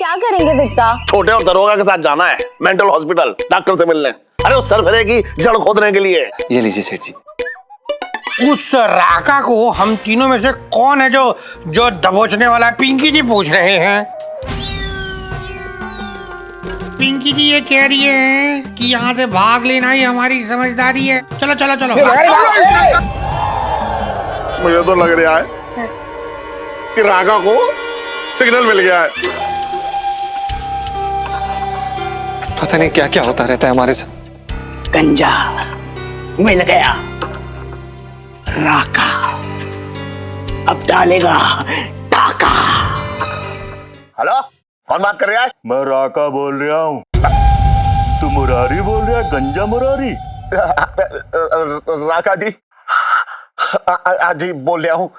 क्या करेंगे विक का? छोटे और दरोगा के साथ जाना है मेंटल हॉस्पिटल डॉक्टर से मिलने। अरे उस सरफरे की जड़ खोदने के लिए। ये लीजिए सेठ जी। उस राका को हम तीनों में से कौन है जो दबोचने वाला है? पिंकी जी पूछ रहे हैं। पिंकी जी ये कह रही है कि यहाँ से भाग लेना ही हमारी समझदारी है। चलो चलो चलो। मुझे तो लग रहा है कि राका को सिग्नल मिल गया है। पता नहीं क्या क्या होता रहता है हमारे साथ। गंजा मिल गया, राका अब डालेगा टाका। हेलो, कौन बात कर रहा है? मैं राका बोल रहा हूँ। तू मुरारी बोल रहा है? गंजा मुरारी? राका जी जी बोल रहा हूँ।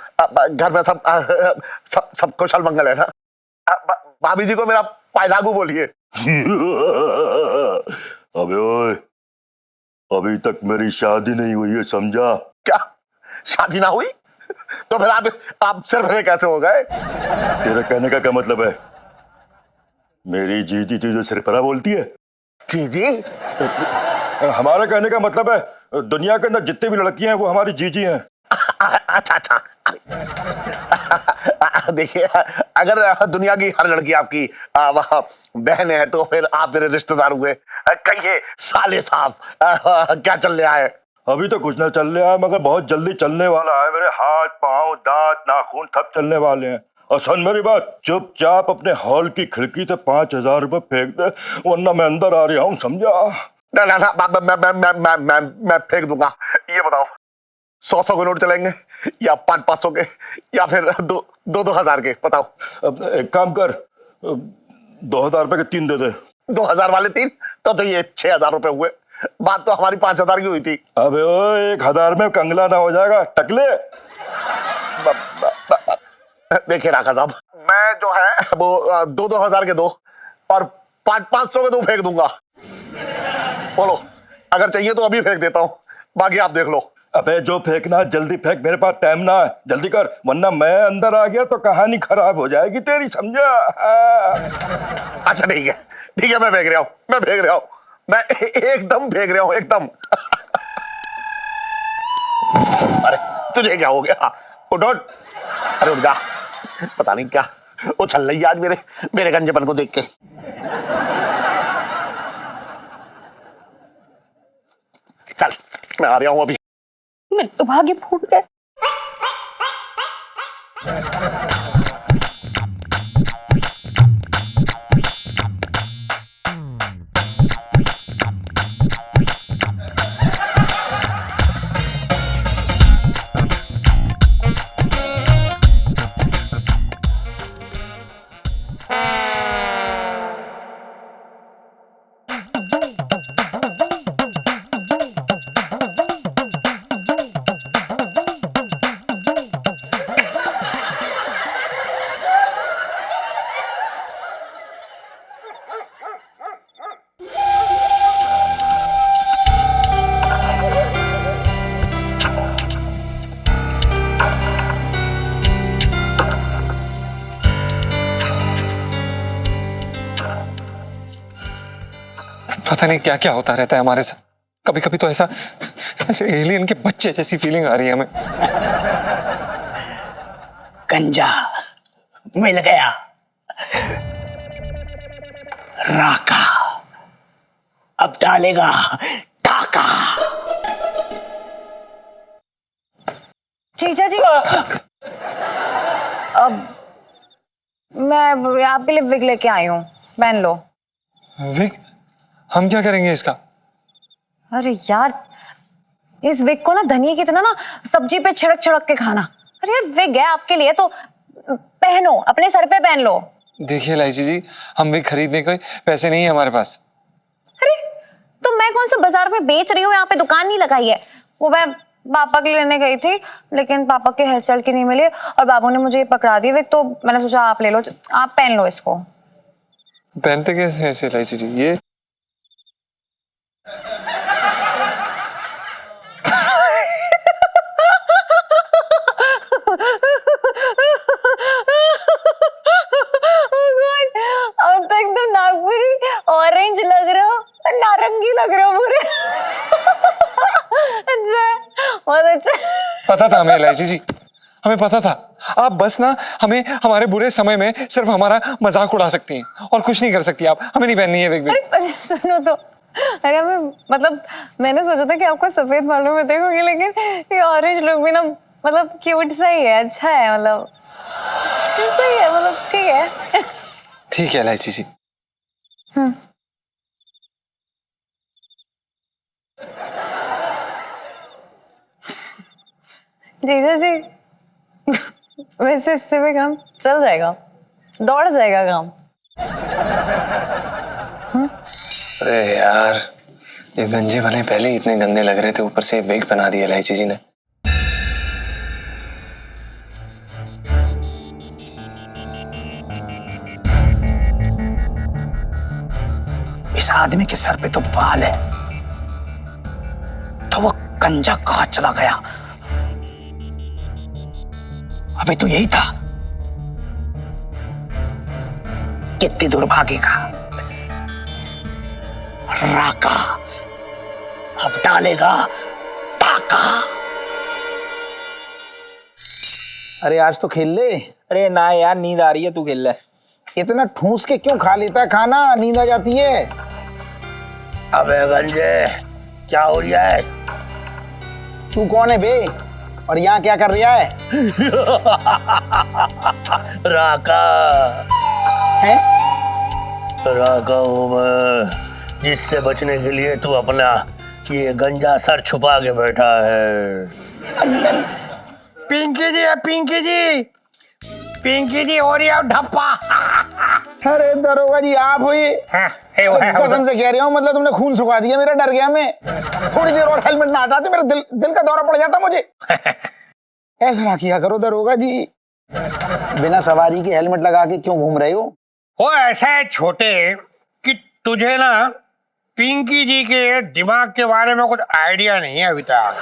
घर में सब कुशल मंगल है ना? भाभी जी को मेरा पायलागू बोलिए। अबे ओए, अभी तक मेरी शादी नहीं हुई है, समझा? क्या शादी ना हुई? तो फिर आप सिर्फ कैसे हो गए? तेरे कहने का क्या मतलब है? मेरी जीजी तुझे सिरफरा बोलती है? जी हमारा कहने का मतलब है दुनिया के अंदर जितनी भी लड़कियां हैं वो हमारी जीजी हैं। अच्छा देखिए, अगर दुनिया की हर लड़की आपकी बहन है तो फिर आप मेरे रिश्तेदार हुए। कहिए साले साहब, क्या चल रहा है? अभी तो कुछ ना चल रहा है, मगर बहुत जल्दी चलने वाला है। मेरे हाथ पांव दांत नाखून सब चलने वाले हैं। और सुन मेरी बात, चुपचाप अपने हॉल की खिड़की से 5,000 रुपए फेंक दे, वरना मैं अंदर आ रहा हूँ, समझा? ना मैं फेंक दूंगा। ये बताओ, 100 के नोट चलेंगे या 500 के या फिर 2,000 के? बताओ। अब एक काम कर, 2,000 रुपए के 3 दे दे। 2,000 वाले 3 तो ये 6,000 रुपए हुए। बात तो हमारी 5,000 की हुई थी। अबे ओ, 1,000 में कंगला ना हो जाएगा टकले? देखिए राका साहब, मैं जो है वो 2,000 के 2 और 500 के 2 फेंक दूंगा। बोलो, अगर चाहिए तो अभी फेंक देता हूँ, बाकी आप देख लो। अबे जो फेंकना है जल्दी फेंक, मेरे पास टाइम ना है, जल्दी कर, वरना मैं अंदर आ गया तो कहानी खराब हो जाएगी तेरी, समझा? अच्छा ठीक है, मैं फेंक रहा हूँ, मैं एकदम फेंक रहा हूँ, एकदम। अरे तुझे क्या हो गया? उठ। अरे उठ जा, पता नहीं क्या उछल रही आज मेरे गंजेपन को देख के। चल मैं आ रहा हूँ अभी। मेरे तो भाग्य फूट गए। पता नहीं क्या क्या होता रहता है हमारे साथ। कभी कभी तो ऐसा एलियन के बच्चे जैसी फीलिंग आ रही है हमें। गंजा मिल गया, राका अब डालेगा टाका। जीजा जी, अब मैं आपके लिए विग लेके आई हूँ, पहन लो। विग? हम क्या करेंगे इसका? अरे यार, इस विग को ना धनिया की तरह ना सब्जी पे छिड़क के खाना। अरे यार, विग है आपके लिए तो पहनो, अपने सर पे पहन लो। देखिए लाइची जी, हम विग खरीदने के पैसे नहीं है हमारे पास। अरे तो मैं कौन सा बाजार में बेच रही हूँ, यहाँ पे दुकान नहीं लगाई है। वो मैं पापा के लेने गई थी, लेकिन पापा के हेयर स्टाइल के नहीं मिले और बाबू ने मुझे पकड़ा दी विग, तो मैंने सोचा आप ले लो, आप पहन लो इसको। पहनते कैसे हैं ऐसे लाइची जी? ये पता था हमें एलआईजी जी, हमें पता था। आप बस ना हमें हमारे बुरे समय में सिर्फ हमारा मजाक उड़ा सकती हैं और कुछ नहीं कर सकती आप। हमें नहीं पहननी है विग विग। अरे सुनो तो, अरे हमें मतलब मैंने सोचा था कि आपको सफेद बालों में देखोगे, लेकिन ये ऑरेंज लुक भी ना मतलब क्यूट सा ही है, अच्छा है, मतलब सही है, मतलब ठीक है। ठीक है एलआईजी जी। जीजा जी वैसे इससे भी काम चल जाएगा, दौड़ जाएगा काम। अरे यार, ये गंजे वाले पहले ही इतने गंदे लग रहे थे, ऊपर से विग बना दिया एलआईजी जी ने। इस आदमी के सर पे तो बाल है, तो वो कंजा कहाँ चला गया? अबे तो यही था। कितनी दूर भागेगा? राका अब डालेगा टाका। अरे आज तो खेल ले। अरे ना यार, नींद आ रही है, तू खेल ले। इतना ठूस के क्यों खा लेता है खाना, नींद आ जाती है। अबे गंजे क्या हो रहा है? तू कौन है बे, और यहाँ क्या कर रहा है? राका हैं? राका हूँ मैं, जिससे बचने के लिए तू अपना ये गंजा सर छुपा के बैठा है। पिंकी जी है, पिंकी जी, पिंकी जी हो रही है ढप्पा। अरे दरोगा जी आप हो ये? हाँ, है वो, है वो। कसम से कह रही हूँ, मतलब तुमने खून सुखा दिया मेरा, डर गया मैं। थोड़ी देर और हेलमेट ना हटाते मेरा दिल का दौरा पड़ जाता मुझे। ऐसा ना किया करो दरोगा जी, बिना सवारी के हेलमेट लगा के क्यों घूम रहे हो? वो ऐसा है छोटे कि तुझे ना पिंकी जी के दिमाग के बारे में कुछ आइडिया नहीं है अभी तक।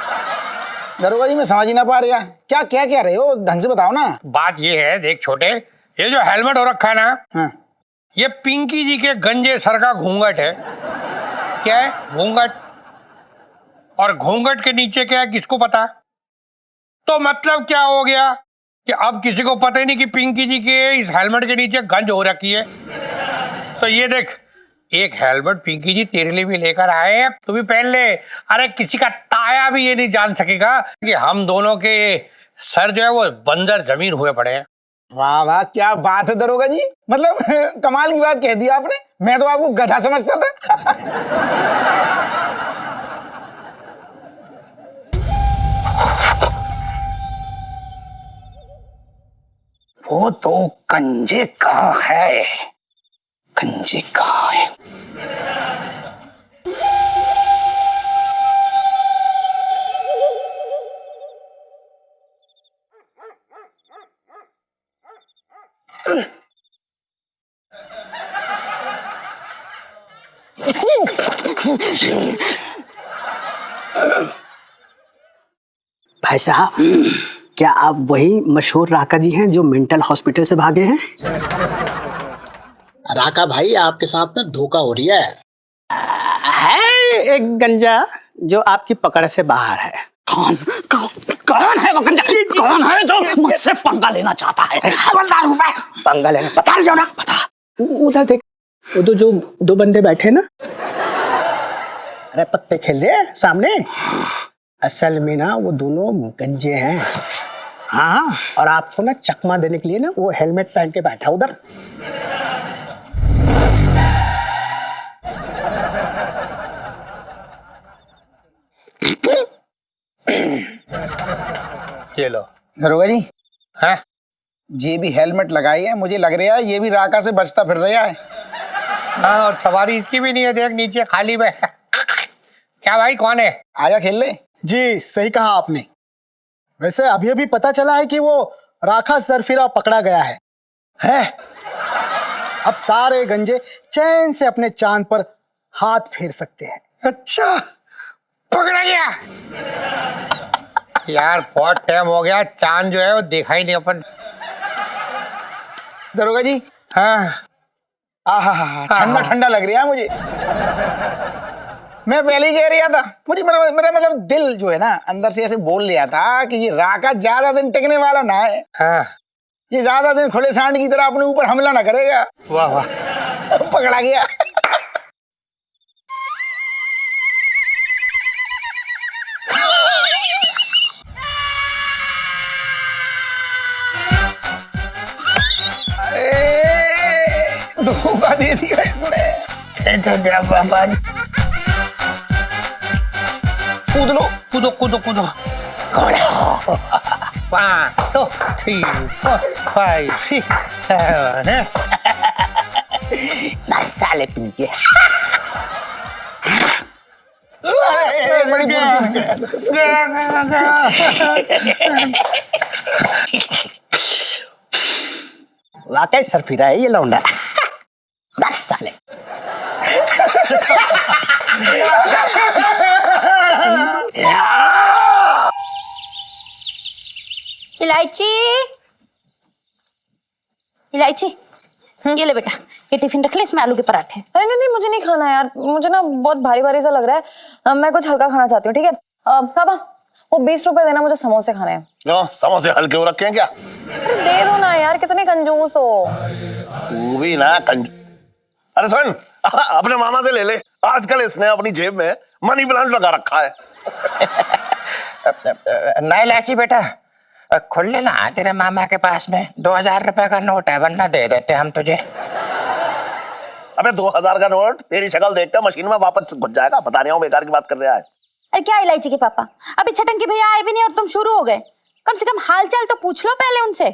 दरोगा जी मैं समझ ही ना पा रहा, क्या क्या कह रहे हो, ढंग से बताओ ना। बात ये है, देख छोटे, ये जो हेलमेट हो रखा है ना, हाँ। ये पिंकी जी के गंजे सर का घूंघट है। क्या है? घूंघट। और घूंघट के नीचे क्या है किसको पता? तो मतलब क्या हो गया कि अब किसी को पता ही नहीं कि पिंकी जी के इस हेलमेट के नीचे गंज हो रखी है। तो ये देख, एक हेलमेट पिंकी जी तेरे लिए भी लेकर आए हैं, तू भी पहन ले। अरे किसी का ताया भी ये नहीं जान सकेगा कि हम दोनों के सर जो है वो बंजर जमीन हुए पड़े हैं। वाह वाह, क्या बात है दरोगा जी, मतलब कमाल की बात कह दी आपने। मैं तो आपको गधा समझता था। वो तो कंजे कहाँ है? कंजे कहाँ है? भाई साहब, क्या आप वही मशहूर राका जी हैं जो मेंटल हॉस्पिटल से भागे हैं? राका भाई, आपके साथ ना धोखा हो रही है। एक गंजा जो आपकी पकड़ से बाहर है। कौन कौन कौन है वो गंजा? कौन है जो मुझसे पंगा लेना चाहता है? हवलदार हूं मैं। पंगा लेना बता रही हो ना? बता। उधर देख, वो तो जो दो बंदे बैठे ना, अरे पत्ते खेल रहे हैं सामने। असल में ना वो दोनों गंजे हैं। हाँ, और आपको ना चकमा देने के लिए ना वो हेलमेट पहन के बैठा उधर। ये लो। दरोगा जी हैं? ये भी हेलमेट लगाई है, मुझे लग रहा है ये भी राका से बचता फिर रहा है। हाँ, और सवारी इसकी भी नहीं है, देख नीचे खाली में। क्या भाई, कौन है? आजा खेल ले। जी सही कहा आपने। वैसे अभी अभी पता चला है कि वो राखा सरफिरा पकड़ा गया है। अब सारे गंजे चैन से अपने चांद पर हाथ फेर सकते हैं। अच्छा, पकड़ा गया। यार बहुत टाइम हो गया, चांद जो है वो देखा ही नहीं अपन। दरोगा जी हाँ, ठंडा ठंडा लग रहा है मुझे। मैं पहले ही कह रहा था, मुझे मेरा मेरा मतलब दिल जो है ना अंदर से ऐसे बोल लिया था कि ये राका ज्यादा दिन टिकने वाला ना है। हाँ ये ज्यादा दिन खुले सांड की तरह अपने ऊपर हमला ना करेगा। वाह वाह। पकड़ा गया। अरे धोखा दे दिया इसने। कूद लो। कूदो कूदो कूदो। 1 2 3 4 5 6 7 मर साले पी के। अरे बड़ी वाकई सरफिरा है ये लौंडा। मर साले। इलायची इलायची ये ले बेटा, ये टिफिन रख ले, इसमें आलू के पराठे। अरे नहीं नहीं, मुझे नहीं खाना यार, मुझे ना बहुत भारी भारी सा लग रहा है। मैं कुछ हल्का खाना चाहती हूँ। ठीक है पापा, वो 20 रुपए देना, मुझे समोसे खाने हैं। क्यों, समोसे हल्के हो रखे हैं क्या? अरे दे दो ना यार, कितने कंजूस हो। तू भी ना अरे सुन, अपने मामा से ले ले, आजकल इसने अपनी जेब में मनी प्लांट लगा रखा है। नहीं लाची बेटा, खोल लेना तेरे मामा के पास में 2000 रुपए का नोट है, वरना दे देते हम तुझे। अबे 2000 का नोट तेरी शक्ल देखकर मशीन में वापस घुस जाएगा। बता रहा हूँ, बेकार की बात कर रहा है। अरे क्या इलायची के पापा, अभी छटंकी भैया आए भी नहीं और तुम शुरू हो गए। कम से कम हाल चाल तो पूछ लो पहले उनसे।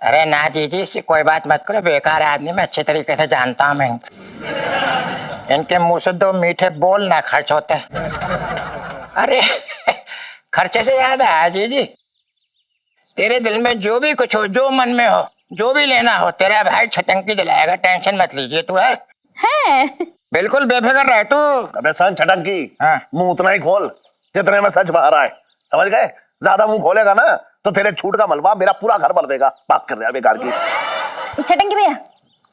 अरे ना जीजी, इससे कोई बात मत करो, बेकार आदमी मैं अच्छे तरीके से जानता हूँ। मैं इनके मुंह से 2 मीठे बोल ना खर्च होते। अरे खर्चे से याद आया जीजी, तेरे दिल में जो भी कुछ हो, जो मन में हो, जो भी लेना हो, तेरा भाई छटंकी दिलाएगा, टेंशन मत लीजिए। तू है बिल्कुल बेफिक्र रह तू। अबे सन छटंकी, हाँ। मुंह उतना ही खोल जितने में सच बाहर आए, समझ गए? ज्यादा मुंह खोलेगा ना तो तेरे छूट का मलबा मेरा पूरा घर भर देगा। बात कर रहा है बेकार की। छटंकी भैया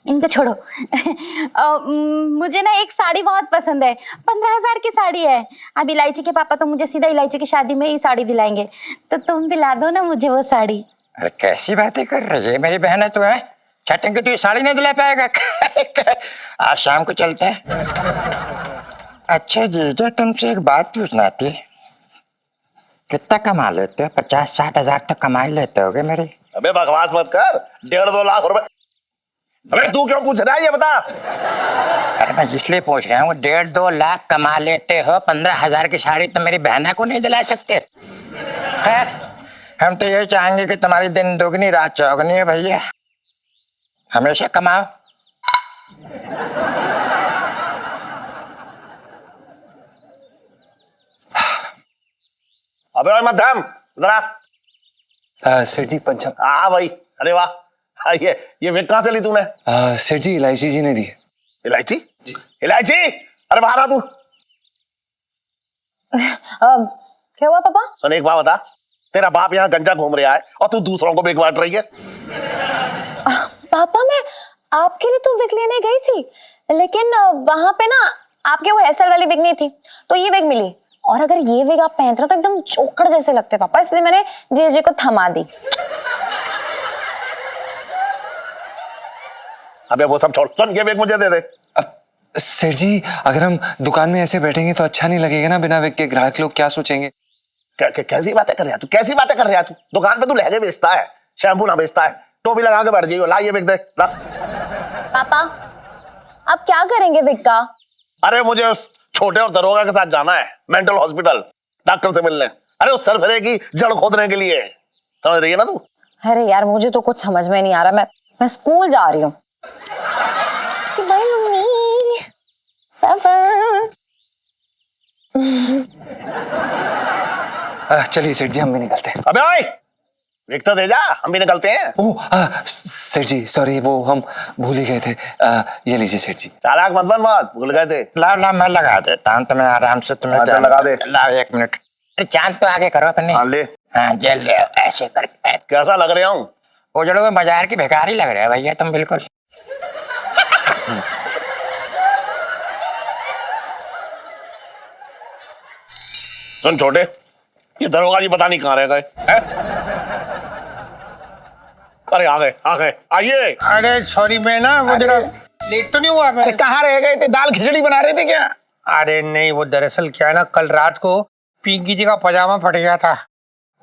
इनको छोड़ो। मुझे ना एक साड़ी बहुत पसंद है, 15,000 की साड़ी है। अब इलायची के पापा तो मुझे सीधा इलायची की शादी में ही साड़ी दिलाएंगे, तो तुम दिला दो ना मुझे वो साड़ी। अरे कैसी बातें कर रही है, मेरी बहन है तू है। छटंकी तू ये साड़ी नहीं दिला पाएगा। आज शाम को चलते हैं। अच्छा जीजा, तुमसे एक बात पूछना थी, कितना कमा लेते हो? 50-60 हजार तक कमा ही लेते होगे मेरे। अबे बकवास मत कर, 1.5-2 लाख रुपए। अबे तू क्यों पूछ रहा है ये बता? अरे मैं इसलिए पूछ रहा हूँ, 1.5-2 लाख कमा लेते हो, 15,000 की साड़ी तो मेरी बहना को नहीं दिला सकते? खैर हम तो ये चाहेंगे कि तुम्हारी दिन दोगुनी रात चौगुनी है भैया, हमेशा कमाओ। अबे ओए मध्यम, इधर आ। सेठ जी पंचम। हाँ भाई, अरे वाह। हाँ, ये विक कहाँ से ली तूने? सेठ जी इलायची जी ने दी। इलायची? इलायची, अरे बाहर आ तू। क्या हुआ पापा? सुन एक बात बता, तेरा बाप यहाँ गंजा घूम रहा है और तू दूसरों को बेच बांट रही है। पापा मैं आपके लिए तो विग लेने गई थी, लेकिन वहां पे ना आपके वो हेयरस्टाइल वाली विग नहीं थी, तो ये विग मिली। और अगर ये विग आप पहनते हो तो एकदम जोकर जैसे लगते पापा, इसलिए मैंने जे को थमा दी। अबे वो सब छोड़, सुन ये विग मुझे दे दे। सेठ जी अगर हम दुकान में ऐसे बैठेंगे तो अच्छा नहीं लगेगा ना, बिना विग के ग्राहक लोग क्या सोचेंगे? कैसी बातें कर रहा तू? कैसी बातें कर रहा तू? दुकान पे तू लहंगे बेचता है, शैम्पू ना बेचता है, टोपी लगा के बैठ जाइयो। ला ये विग दे, ला। पापा आप क्या करेंगे विग का? अरे मुझे उस छोटे और दरोगा के साथ जाना है मेंटल हॉस्पिटल, डॉक्टर से मिलने। अरे उस सरफरे की जड़ खोदने के लिए, समझ रही है ना तू? अरे यार मुझे तो कुछ समझ में नहीं आ रहा, मैं स्कूल जा रही हूँ। बाय मम्मी, पापा। चलिए सेठ जी हम भी निकलते हैं। अबे ओए, विग तो दे जा, हम भी निकलते हैं। ओह सेठ जी सॉरी, वो हम भूल ही गए थे। ये लीजिए सेठ जी। चालाक मत बन, मत भूल गए थे। ला ला मैं लगा देता हूँ तुम्हें आराम से, तुम्हें अच्छा, लगा दे। ला 1 मिनट। अरे चांद तो आगे करो अपने। हाँ ले। हाँ जेल ले ऐसे करके। कैसा लग रहा हूँ? उजड़े हुए बाजार की भिखारी लग रहे हैं भैया तुम बिल्कुल। सुन छोटे, ये दरोगा जी पता नहीं कहाँ रह गए हैं? अरे आ गए आइए। अरे सॉरी, मैं ना वो जरा लेट तो नहीं हुआ मैं? अरे कहाँ रह गए थे? दाल खिचड़ी बना रहे थे क्या? अरे नहीं, वो दरअसल क्या है ना, कल रात को पिंकी जी का पजामा फट गया था,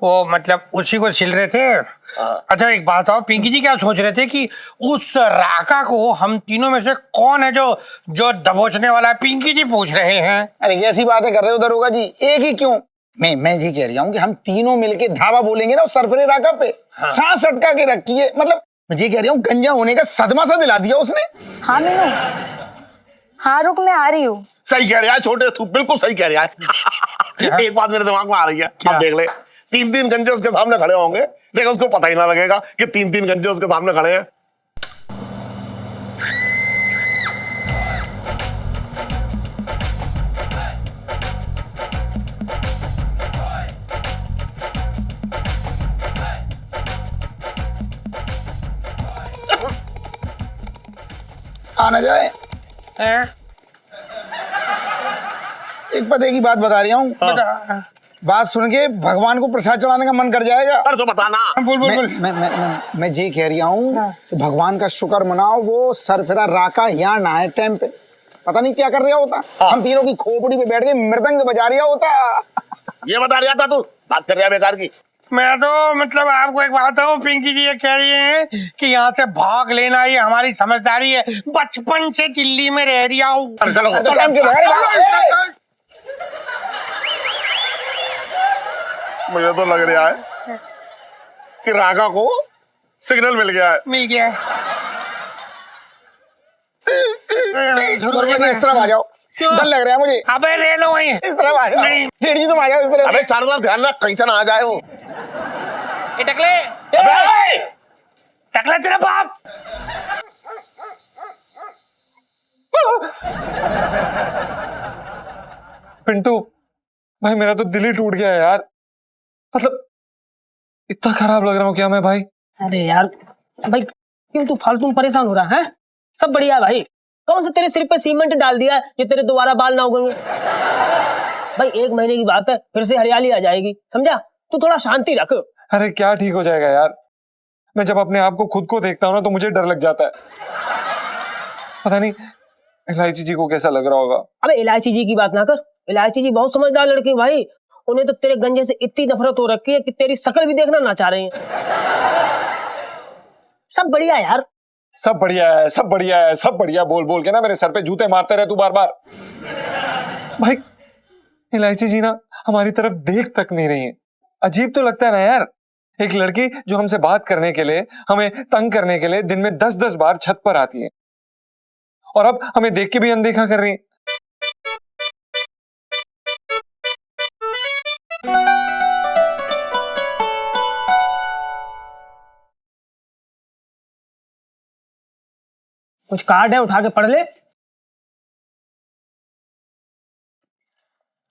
वो मतलब उसी को सिल रहे थे। अच्छा एक बात आओ, पिंकी जी क्या सोच रहे थे कि उस राका को हम तीनों में से कौन है जो दबोचने वाला है? पिंकी जी पूछ रहे हैं। अरे कैसी बातें कर रहे हो दरोगा जी, एक ही क्यों? मैं जी कह रहा हूँ कि हम तीनों मिलके धावा बोलेंगे ना उस सरफरे राका पे। सांस अटका के रखी है, मतलब मैं जी कह रही हूँ गंजा होने का सदमा सा दिला दिया उसने। हाँ मीनू, हाँ रुक, मैं आ रही हूँ। सही कह रहा है छोटे, तू बिल्कुल सही कह रहा है। एक बात मेरे दिमाग में आ रही है, अब देख ले, 3 गंजे उसके सामने खड़े होंगे, लेकिन उसको पता ही ना लगेगा कि 3 गंजे उसके सामने खड़े हैं। आना जाए। एक पते की बात बता रही हूँ, बात सुन के भगवान को प्रसाद चढ़ाने का मन कर जाएगा। अरे तो बताना। बोल बोल बोल। मैं जी कह रही हूँ कि भगवान का शुक्र मनाओ, वो सरफिरा राका यहाँ ना है टाइम पे, पता नहीं क्या कर रहा होता। हम तीनों की खोपड़ी पे बैठ के मृदंग बजा रहा होता। ये बता रहा था तू, बात कर रहा है बेकार की। मैं तो मतलब आपको एक बात बताऊं, पिंकी जी ये कह रही हैं कि यहाँ से भाग लेना ये हमारी समझदारी है, बचपन से दिल्ली में रह रही हूँ। चलो टाइम के बगैर मुझे तो लग रहा है कि राका को सिग्नल मिल गया है। मिल गया इस तरफ आ जाओ, डर लग रहा है मुझे। अबे ले लो वहीं। इस तरफ आ जाओ, सीढ़ी तुम आ जाओ इस तरफ। अबे चारों ध्यान रख, कहीं से ना आ जाए वो। टकले, टकला तेरा बाप। पिंटू भाई, मेरा तो दिल ही टूट गया है यार, मतलब इतना खराब लग रहा हूँ क्या मैं भाई? अरे यार भाई, क्यों तू फालतू परेशान हो रहा है? सब बढ़िया है भाई। कौन सा तेरे सिर पे सीमेंट डाल दिया है जो तेरे दोबारा बाल ना उगेंगे? भाई 1 महीने की बात है, फिर से हरियाली आ जाएगी, समझा? तू थोड़ा शांति रख। अरे क्या ठीक हो जाएगा यार, मैं जब अपने आप को खुद को देखता हूँ ना तो मुझे डर लग जाता है। पता नहीं इलायची जी को कैसा लग रहा होगा। अबे इलायची जी की बात ना कर, इलायची जी बहुत समझदार लड़की भाई, उन्हें तो तेरे गंजे से इतनी नफरत हो रखी है कि तेरी शक्ल भी देखना ना चाह रही है। सब बढ़िया है यार, सब बढ़िया है, सब बढ़िया है, सब बढ़िया बोल बोल के ना मेरे सर पे जूते मारते रहे तू बार बार। भाई इलायची जी ना हमारी तरफ देख तक नहीं रही है। अजीब तो लगता है ना यार, एक लड़की जो हमसे बात करने के लिए, हमें तंग करने के लिए दिन में 10-10 बार छत पर आती है, और अब हमें देख के भी अनदेखा कर रही है। कुछ कार्ड है उठा के पढ़ ले।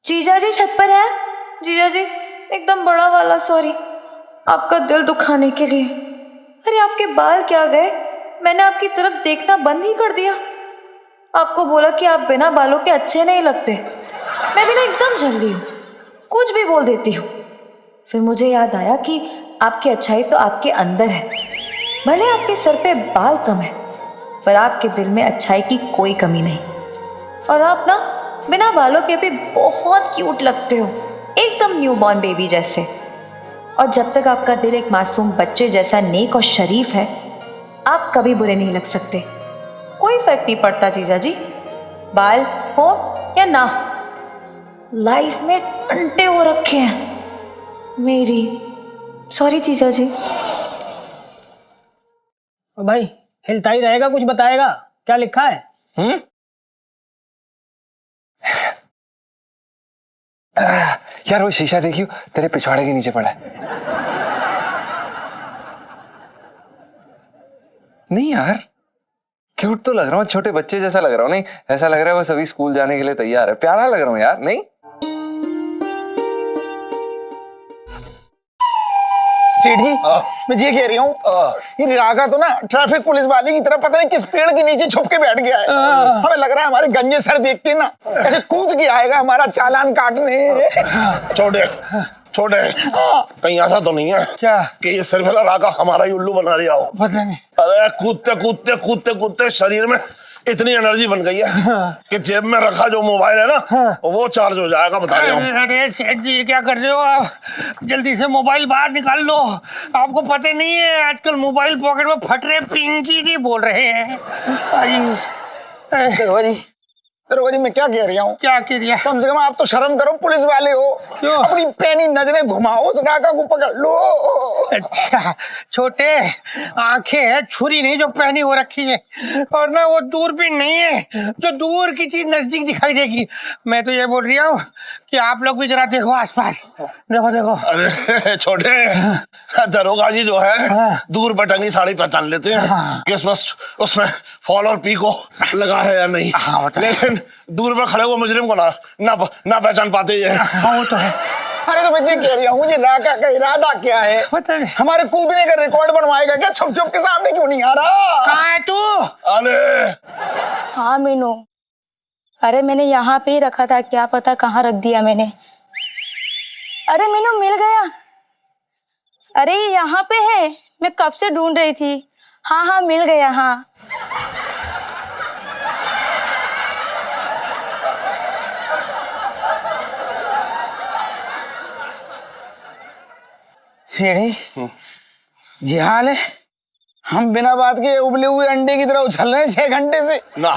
जीजा जी छत पर है। जीजा जी एकदम बड़ा वाला सॉरी, आपका दिल दुखाने के लिए। अरे आपके बाल क्या गए? मैंने आपकी तरफ देखना बंद ही कर दिया। आपको बोला कि आप बिना बालों के अच्छे नहीं लगते। मैं भी ना एकदम जल्दी हूँ, कुछ भी बोल देती हूँ। फिर मुझे याद आया कि आपकी अच्छाई तो आपके अंदर है। भले आपके सर पे बाल कम है, पर आपके दिल में अच्छाई की कोई कमी नहीं। और आप ना बिना बालों के भी बहुत क्यूट लगते हो, एकदम न्यूबॉर्न बेबी जैसे। और जब तक आपका दिल एक मासूम बच्चे जैसा नेक और शरीफ है, आप कभी बुरे नहीं लग सकते। कोई फर्क नहीं पड़ता जीजा जी, बाल हो या ना हो। लाइफ में टंटे हो रखे हैं मेरी। सॉरी जीजा जी। भाई हिलता ही रहेगा, कुछ बताएगा? क्या लिखा है? यार वो शीशा देखियो, तेरे पिछवाड़े के नीचे पड़ा है। नहीं यार, क्यूट तो लग रहा हूँ, छोटे बच्चे जैसा लग रहा हूँ। नहीं, ऐसा लग रहा है बस अभी स्कूल जाने के लिए तैयार है। प्यारा लग रहा हूँ यार। नहीं सेठ जी मैं ये कह रही हूँ ये रागा तो ना ट्रैफिक पुलिस वाले की तरह पता नहीं किस पेड़ के नीचे छुप के बैठ गया है। हमें लग रहा है हमारे गंजे सर देख के ना ऐसे कूद के आएगा हमारा चालान काटने। छोटे छोटे कहीं ऐसा तो नहीं है क्या कि ये सिर्फ राका हमारा ही उल्लू बना रहा हो? पता नहीं। अरे कूदते कूदते कूदते कूदते शरीर में इतनी एनर्जी बन गई है कि जेब में रखा जो मोबाइल है ना वो चार्ज हो जाएगा, बता रहा हूँ। अरे सेठ जी क्या कर रहे हो आप? जल्दी से मोबाइल बाहर निकाल लो। आपको पता नहीं है आजकल मोबाइल पॉकेट में फट रहे, पिंकी जी बोल रहे हैं। दरोगा जी मैं क्या कह रही हूँ? क्या कह रही है? कम से कम आप तो शर्म करो, पुलिस वाले हो। क्यों? अपनी पैनी नजरें घुमाओ, उस राका को पकड़ लो। अच्छा छोटे आंखें हैं, छुरी नहीं जो पहनी हो रखी है, और ना वो दूरबीन नहीं है जो दूर की चीज नजदीक दिखाई देगी। मैं तो ये बोल रही हूँ कि आप लोग भी जरा देखो आसपास, देखो देखो। अरे छोटे दरोगा जी जो है दूर बटंगी साड़ी पहचान लेते हैं कि उसमें फॉल और पी को लगा है या नहीं, लेकिन दूर में खड़े हुए मुजरिम को ना पहचान पाते ये। हाँ वो तो है। अरे तो मैं ये कह रही हूँ मुझे राका का इरादा क्या है? पता नहीं। हमारे कूदने का रिकॉर्ड बनवाएगा क्या? छुप छुप के सामने क्यों नहीं आ रहा? कहाँ है तू? अरे हाँ मीनू, अरे मैंने यहाँ पे ही रखा था, क्या पता कहाँ रख दिया मैंने। अरे मीनू मिल गया। अरे ये यहाँ पे है, मैं कब से ढूंढ रही थी। हाँ हाँ मिल गया। हाँ सीढ़ी जी हाल है, हम बिना बात के उबले हुए अंडे की तरह उछल रहे हैं 6 घंटे से। ना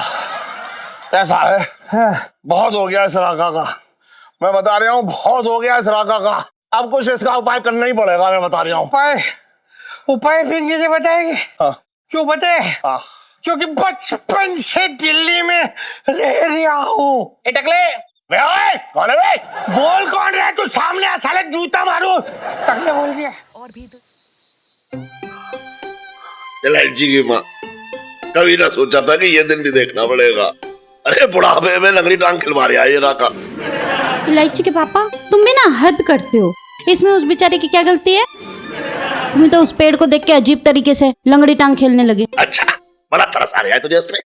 ऐसा है बहुत हो गया इस राका का, मैं बता रहा हूँ बहुत हो गया इस राका का। अब कुछ इसका उपाय करना ही पड़ेगा, मैं बता रहा हूँ। उपाय पिंकी जी बताएगी। हाँ। क्यों बताए? हाँ। क्योंकि बचपन से दिल्ली में रह रहा हूँ। टकले कौन है बे? बोल कौन रहा है तू? सामने आ साले, जूता मारू। टकले बोल दिया। इलायची की माँ, कभी ना सोचा था कि ये दिन भी देखना पड़ेगा। अरे बुढ़ापे में लंगड़ी टांग खिलवा रहा है ये राका। इलायची के पापा, तुम भी ना हद करते हो। इसमें उस बेचारे की क्या गलती है? तुम्हें तो उस पेड़ को देख के अजीब तरीके से लंगड़ी टांग खेलने लगे। अच्छा बड़ा तरस आ रहा है तुझे उसमें?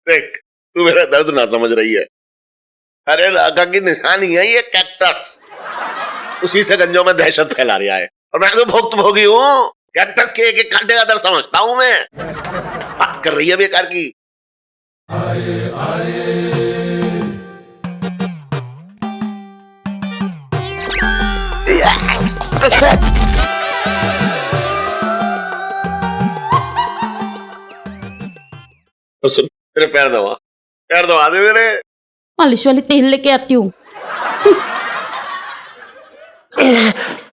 देख तू मेरा दर्द ना समझ रही है। अरे राका की निशानी है ये कैक्टस, उसी से गंजों में दहशत फैला रहा है, और मैं तो भुक्तभोगी हूँ। कैक्टस के एक कांटे का दर्द समझता हूँ मैं। बात कर रही है बेकार की। सुन तेरे पैर दबा दे मेरे। मालिश वाली तेल लेके आती हूँ।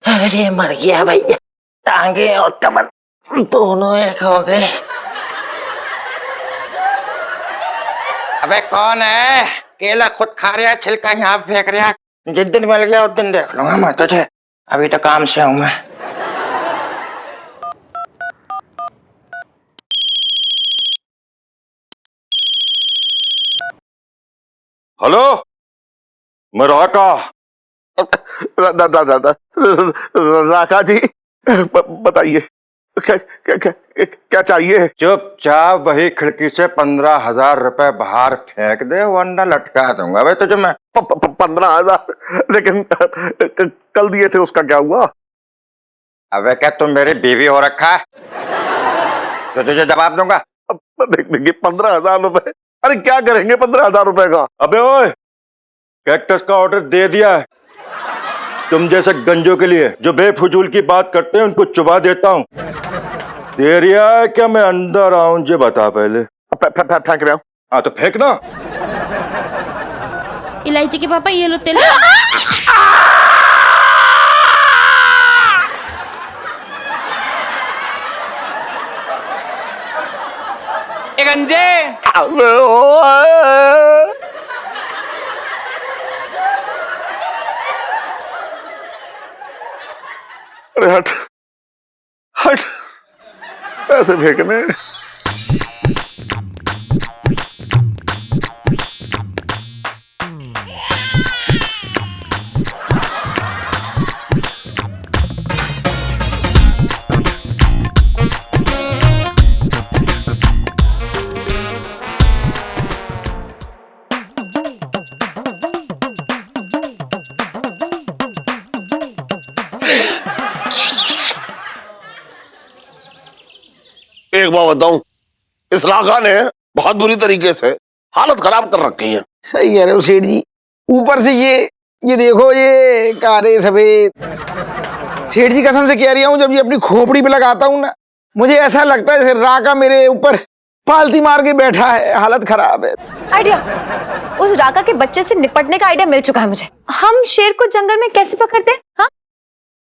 अरे मर गया भैया, टांगे और कमर दोनों एक हो गए। अबे कौन है? केला खुद खा रहा है, छिलका यहाँ फेंक रहा है। जिस दिन मिल गया उस दिन देख लूंगा मैं तुझे, अभी तो काम से हूं मैं। हेलो, मैं राका। राका जी बताइए क्या चाहिए? चुपचाप वही खिड़की से 15,000 रुपए बाहर फेंक दे, वरना लटका दूंगा भाई तुझे मैं। 15,000? लेकिन कल दिए थे, उसका क्या हुआ? अबे क्या तुम मेरी बीवी हो रखा है तो तुझे जवाब दूंगा? देखिए 15,000 रुपए, अरे क्या करेंगे 15,000 रुपए का? अबे ओए, कैक्टस का ऑर्डर दे दिया है। तुम जैसे गंजों के लिए जो बेफजूल की बात करते हैं उनको चुबा देता हूँ। दे रिया है क्या? मैं अंदर आऊं जे बता पहले। फेंक रहा हूँ। हाँ तो फेंकना। इलायची के पापा ये लो तेल। गंजे अरे हट हट, ऐसे फेंकने। एक बात बताऊं, इस राका ने बहुत बुरी तरीके से हालत खराब कर रखी है। सही कह रहे हो सेठ जी। ऊपर से ये देखो, ये कारे सफेद। सेठ जी कसम से कह रही हूँ, जब ये अपनी खोपड़ी पे लगाता हूँ ना, मुझे ऐसा लगता है जैसे राका मेरे ऊपर पालती मार के बैठा है। हालत खराब है। आइडिया, उस राका के बच्चे से निपटने का आइडिया मिल चुका है मुझे। हम शेर को जंगल में कैसे पकड़ते हैं? हाँ,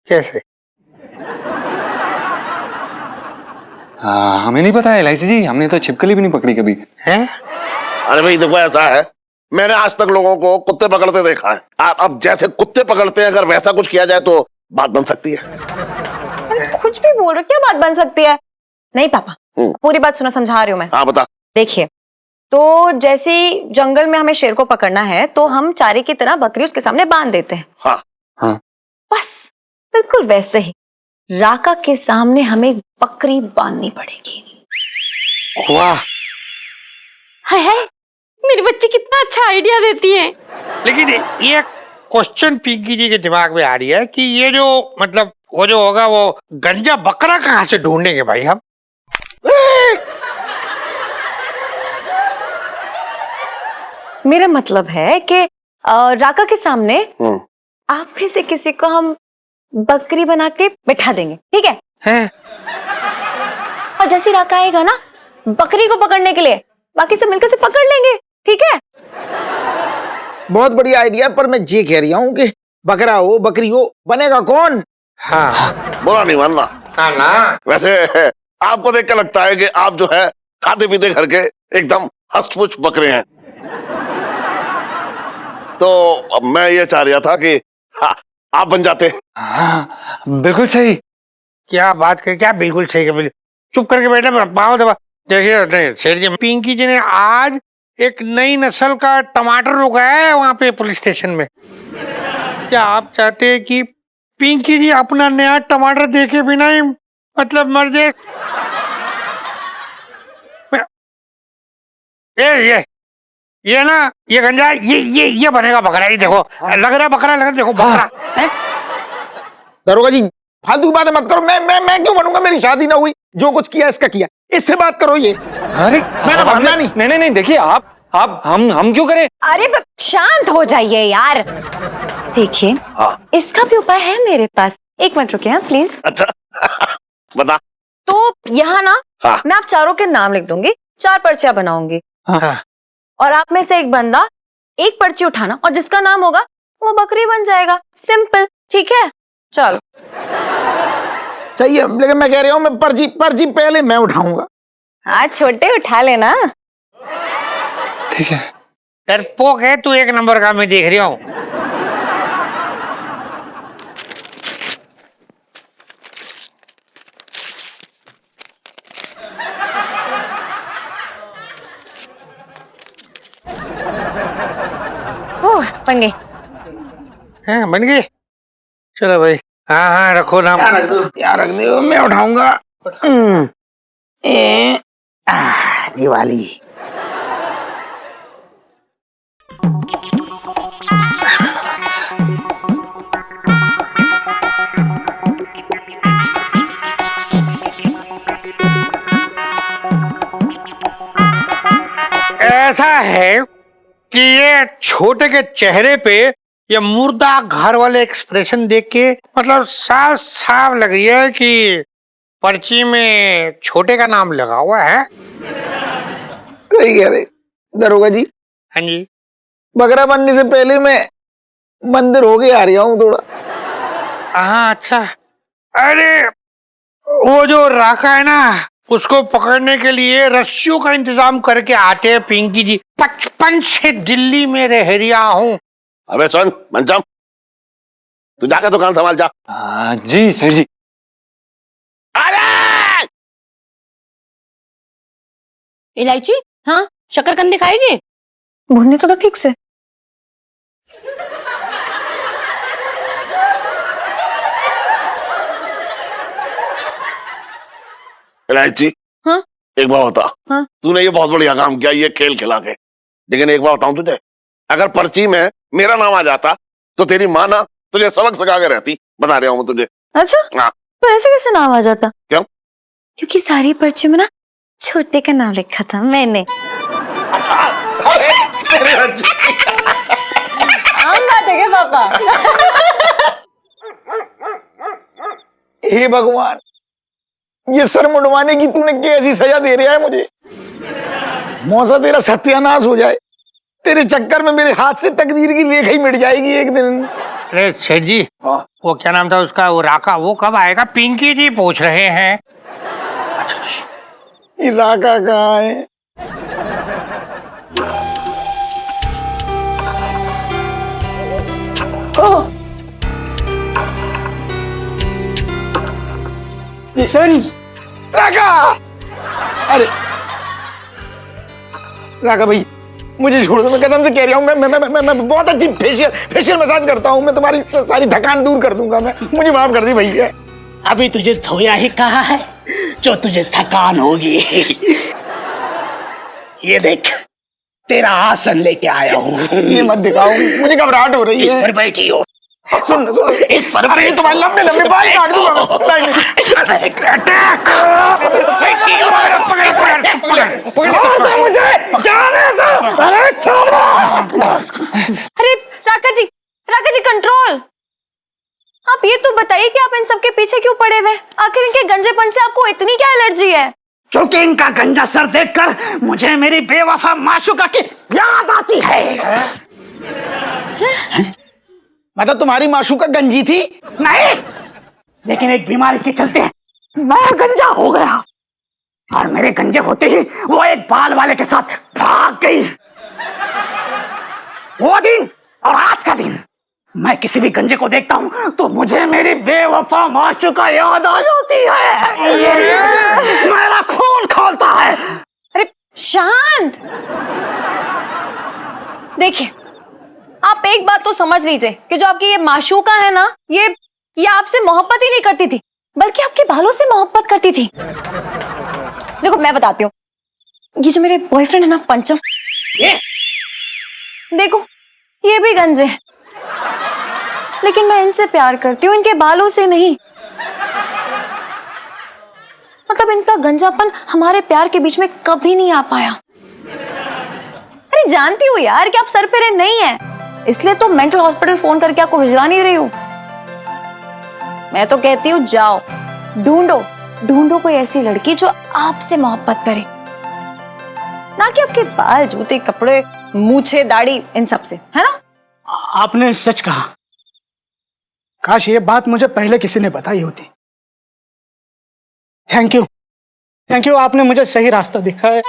कैसे? हमें नहीं पता है एलआईसी जी, हमने तो छिपकली भी नहीं पकड़ी कभी। हैं? अरे भाई देखो, ऐसा है, मैंने आज तक लोगों को कुत्ते पकड़ते देखा है। अब जैसे कुत्ते पकड़ते हैं, अगर वैसा कुछ किया जाए तो बात बन सकती है। अरे कुछ भी बोल रहे हो, क्या बात बन सकती है? नहीं पापा, पूरी बात सुनो, समझा रही हूँ मैं। हाँ बता। देखिए, तो जैसे जंगल में हमें शेर को पकड़ना है तो हम चारे की तरह बकरी उसके सामने बांध देते हैं। हाँ। बस बिल्कुल वैसे ही राका के सामने हमें बकरी बांधनी पड़ेगी। वाह, हाय हाय, मेरी बच्ची कितना अच्छा आइडिया देती है। लेकिन ये क्वेश्चन पिंकी जी के दिमाग में आ रही है कि ये जो मतलब वो जो होगा वो गंजा बकरा कहाँ से ढूंढेंगे भाई हम? मेरा मतलब है कि राका के सामने आप में से किसी को हम बकरी बना के बिठा देंगे, ठीक है? हैं? और जैसे राका आएगा ना बकरी को पकड़ने के लिए, बाकी सब मिलकर से पकड़ लेंगे, ठीक है? बहुत बढ़िया आइडिया, पर मैं ये कह रही हूँ कि बकरा हो बकरी हो, बनेगा कौन? हाँ, बुरा नहीं मानना। ना वैसे आपको देख के लगता है कि आप जो है खाते पीते घर के एकदम हष्टपुष्ट बकरे हैं। तो मैं ये चाह रहा था कि आप बन जाते। हाँ, बिल्कुल सही। क्या बात कर, क्या बिल्कुल सही है, बिल्कुल चुप करके बैठे पाओ दबा। देखिए सेठ जी, पिंकी जी ने आज एक नई नस्ल का टमाटर रोका है वहां पे पुलिस स्टेशन में। क्या आप चाहते हैं कि पिंकी जी अपना नया टमाटर देखे बिना ही मतलब मर जाए? ये ना, ये गंजा, ये बनेगा बकरा। ये देखो, लग रहा है बकरा, लग रहा है, देखो बकरा है। दरोगा जी फालतू की बातें मत करो। मैं क्यों बनूंगा? मेरी शादी ना हुई, जो कुछ किया इसका किया, इससे बात करो। ये अरे मैंने भागना नहीं। नहीं, देखिए आप हम क्यों करें? अरे शांत हो जाइए यार। देखिए, इसका भी उपाय है मेरे पास। एक मिनट रुकिए प्लीज। अच्छा बता। तो यहाँ ना हाँ। मैं आप चारों के नाम लिख दूंगी, 4 पर्चियां बनाऊंगी। हाँ। और आप में से एक बंदा एक पर्ची उठाना और जिसका नाम होगा वो बकरी बन जाएगा। सिंपल, ठीक है? चलो। सही है, लेकिन मैं कह रही हूँ मैं पर्ची पहले मैं उठाऊंगा। हाँ छोटे, उठा लेना। ठीक है। डरपोक है तू, एक नंबर का, मैं देख रहा हूँ। बन गई। हाँ, बन गई। चलो भाई, हाँ रखो नाम। यहाँ रख दो, मैं उठाऊंगा। दिवाली। ऐसा है कि ये छोटे के चेहरे पे ये मुर्दा घर वाले एक्सप्रेशन देख के मतलब साफ साफ लग रही है कि पर्ची में छोटे का नाम लगा हुआ है। सही कह रहे दरोगा जी। हाँ जी। बकरा बनने से पहले मैं मंदिर हो गया आ रहा हूँ थोड़ा। हाँ अच्छा। अरे वो जो राका है ना, उसको पकड़ने के लिए रस्सियों का इंतजाम करके आते हैं पिंकी जी। 55 से दिल्ली में रह रहा हूँ। अबे सुन मंचम, तू जाकर दुकान संभाल जा। जी सर जी। अरे इलायची, हाँ शकरकंद खाएगी? भुनने तो ठीक से। इलायची, हाँ? एक बात बता। हाँ? तूने ये बहुत बढ़िया काम किया, ये खेल खिला के। लेकिन एक बात बताऊं तुझे, अगर पर्ची में मेरा नाम आ जाता तो तेरी माँ ना तुझे सबक सिखा के रहती। बता रहा हूँ मैं तुझे। अच्छा, हाँ। पर ऐसे कैसे नाम आ जाता? क्यों? क्योंकि सारी पर्ची में ना छोटे का नाम लिखा था मैंने। आम बात है क्या पापा? हे भगवान, ये सर मुंडवाने की तूने कैसी सजा दे रहा है मुझे। मौसा तेरा सत्यानाश हो जाए, तेरे चक्कर में मेरे हाथ से तकदीर की लेख ही मिट जाएगी एक दिन। अरे सेठ जी, वो क्या नाम था उसका, वो राका, वो कब आएगा? पिंकी जी पूछ रहे हैं। ये राका कहाँ है? किशन, राका, अरे राका भाई, मुझे छोड़ दो, मैं कसम से कह रहा हूँ, मैं बहुत अच्छी फेशियल मसाज करता हूँ, मैं तुम्हारी सारी थकान दूर कर दूंगा। मैं, मुझे माफ कर दी भैया। अभी तुझे धोया ही कहा है जो तुझे थकान होगी। ये देख, तेरा आसन लेके आया हूँ। ये मत दिखाओ, मुझे घबराहट हो रही इस है। पर बैठी हो। सुन इस पर अरे ये तुम्हारे लंबे लंबे बाल काट दूंगा मैं। नहीं, नहीं। बैठी हो। अरे राका जी कंट्रोल। आप ये तो बताइए कि आप इन सब के पीछे क्यों पड़े हुए? आखिर इनके गंजेपन से आपको इतनी क्या एलर्जी है? क्योंकि इनका गंजा सर देखकर मुझे मेरी बेवफा माशूका की याद आती है। मतलब तुम्हारी माशूका गंजी थी? नहीं, लेकिन एक बीमारी के चलते मैं गंजा हो गया, और मेरे गंजे होते ही वो एक बाल वाले के साथ भाग गई। वो दिन और आज का दिन, मैं किसी भी गंजे को देखता हूँ तो मुझे मेरी बेवफा माशूका याद आ जाती है। मेरा खून खौलता है। अरे शांत। देखिए, आप एक बात तो समझ लीजिए कि जो आपकी ये माशूका है ना, ये आपसे मोहब्बत ही नहीं करती थी, बल्कि आपके बालों से मोहब्बत करती थी। देखो मैं बताती हूँ, ये जो मेरे बॉयफ्रेंड है ना पंचम, देखो ये भी गंजे हैं, लेकिन मैं इनसे प्यार करती हूँ, इनके बालों से नहीं। मतलब इनका गंजापन हमारे प्यार के बीच में कभी नहीं आ पाया। अरे जानती हूँ यार कि आप सर पे नहीं है, इसलिए तो मेंटल हॉस्पिटल फोन करके आपको भिजवा नहीं रही हूँ। मैं तो कहती हूँ जाओ ढूंढो कोई ऐसी लड़की जो आपसे मोहब्बत करे, ना कि आपके बाल, जूते, कपड़े, मूछे, दाढ़ी, इन सब से, है ना? आपने सच कहा। काश ये बात मुझे पहले किसी ने बताई होती। थैंक यू, आपने मुझे सही रास्ता दिखाया।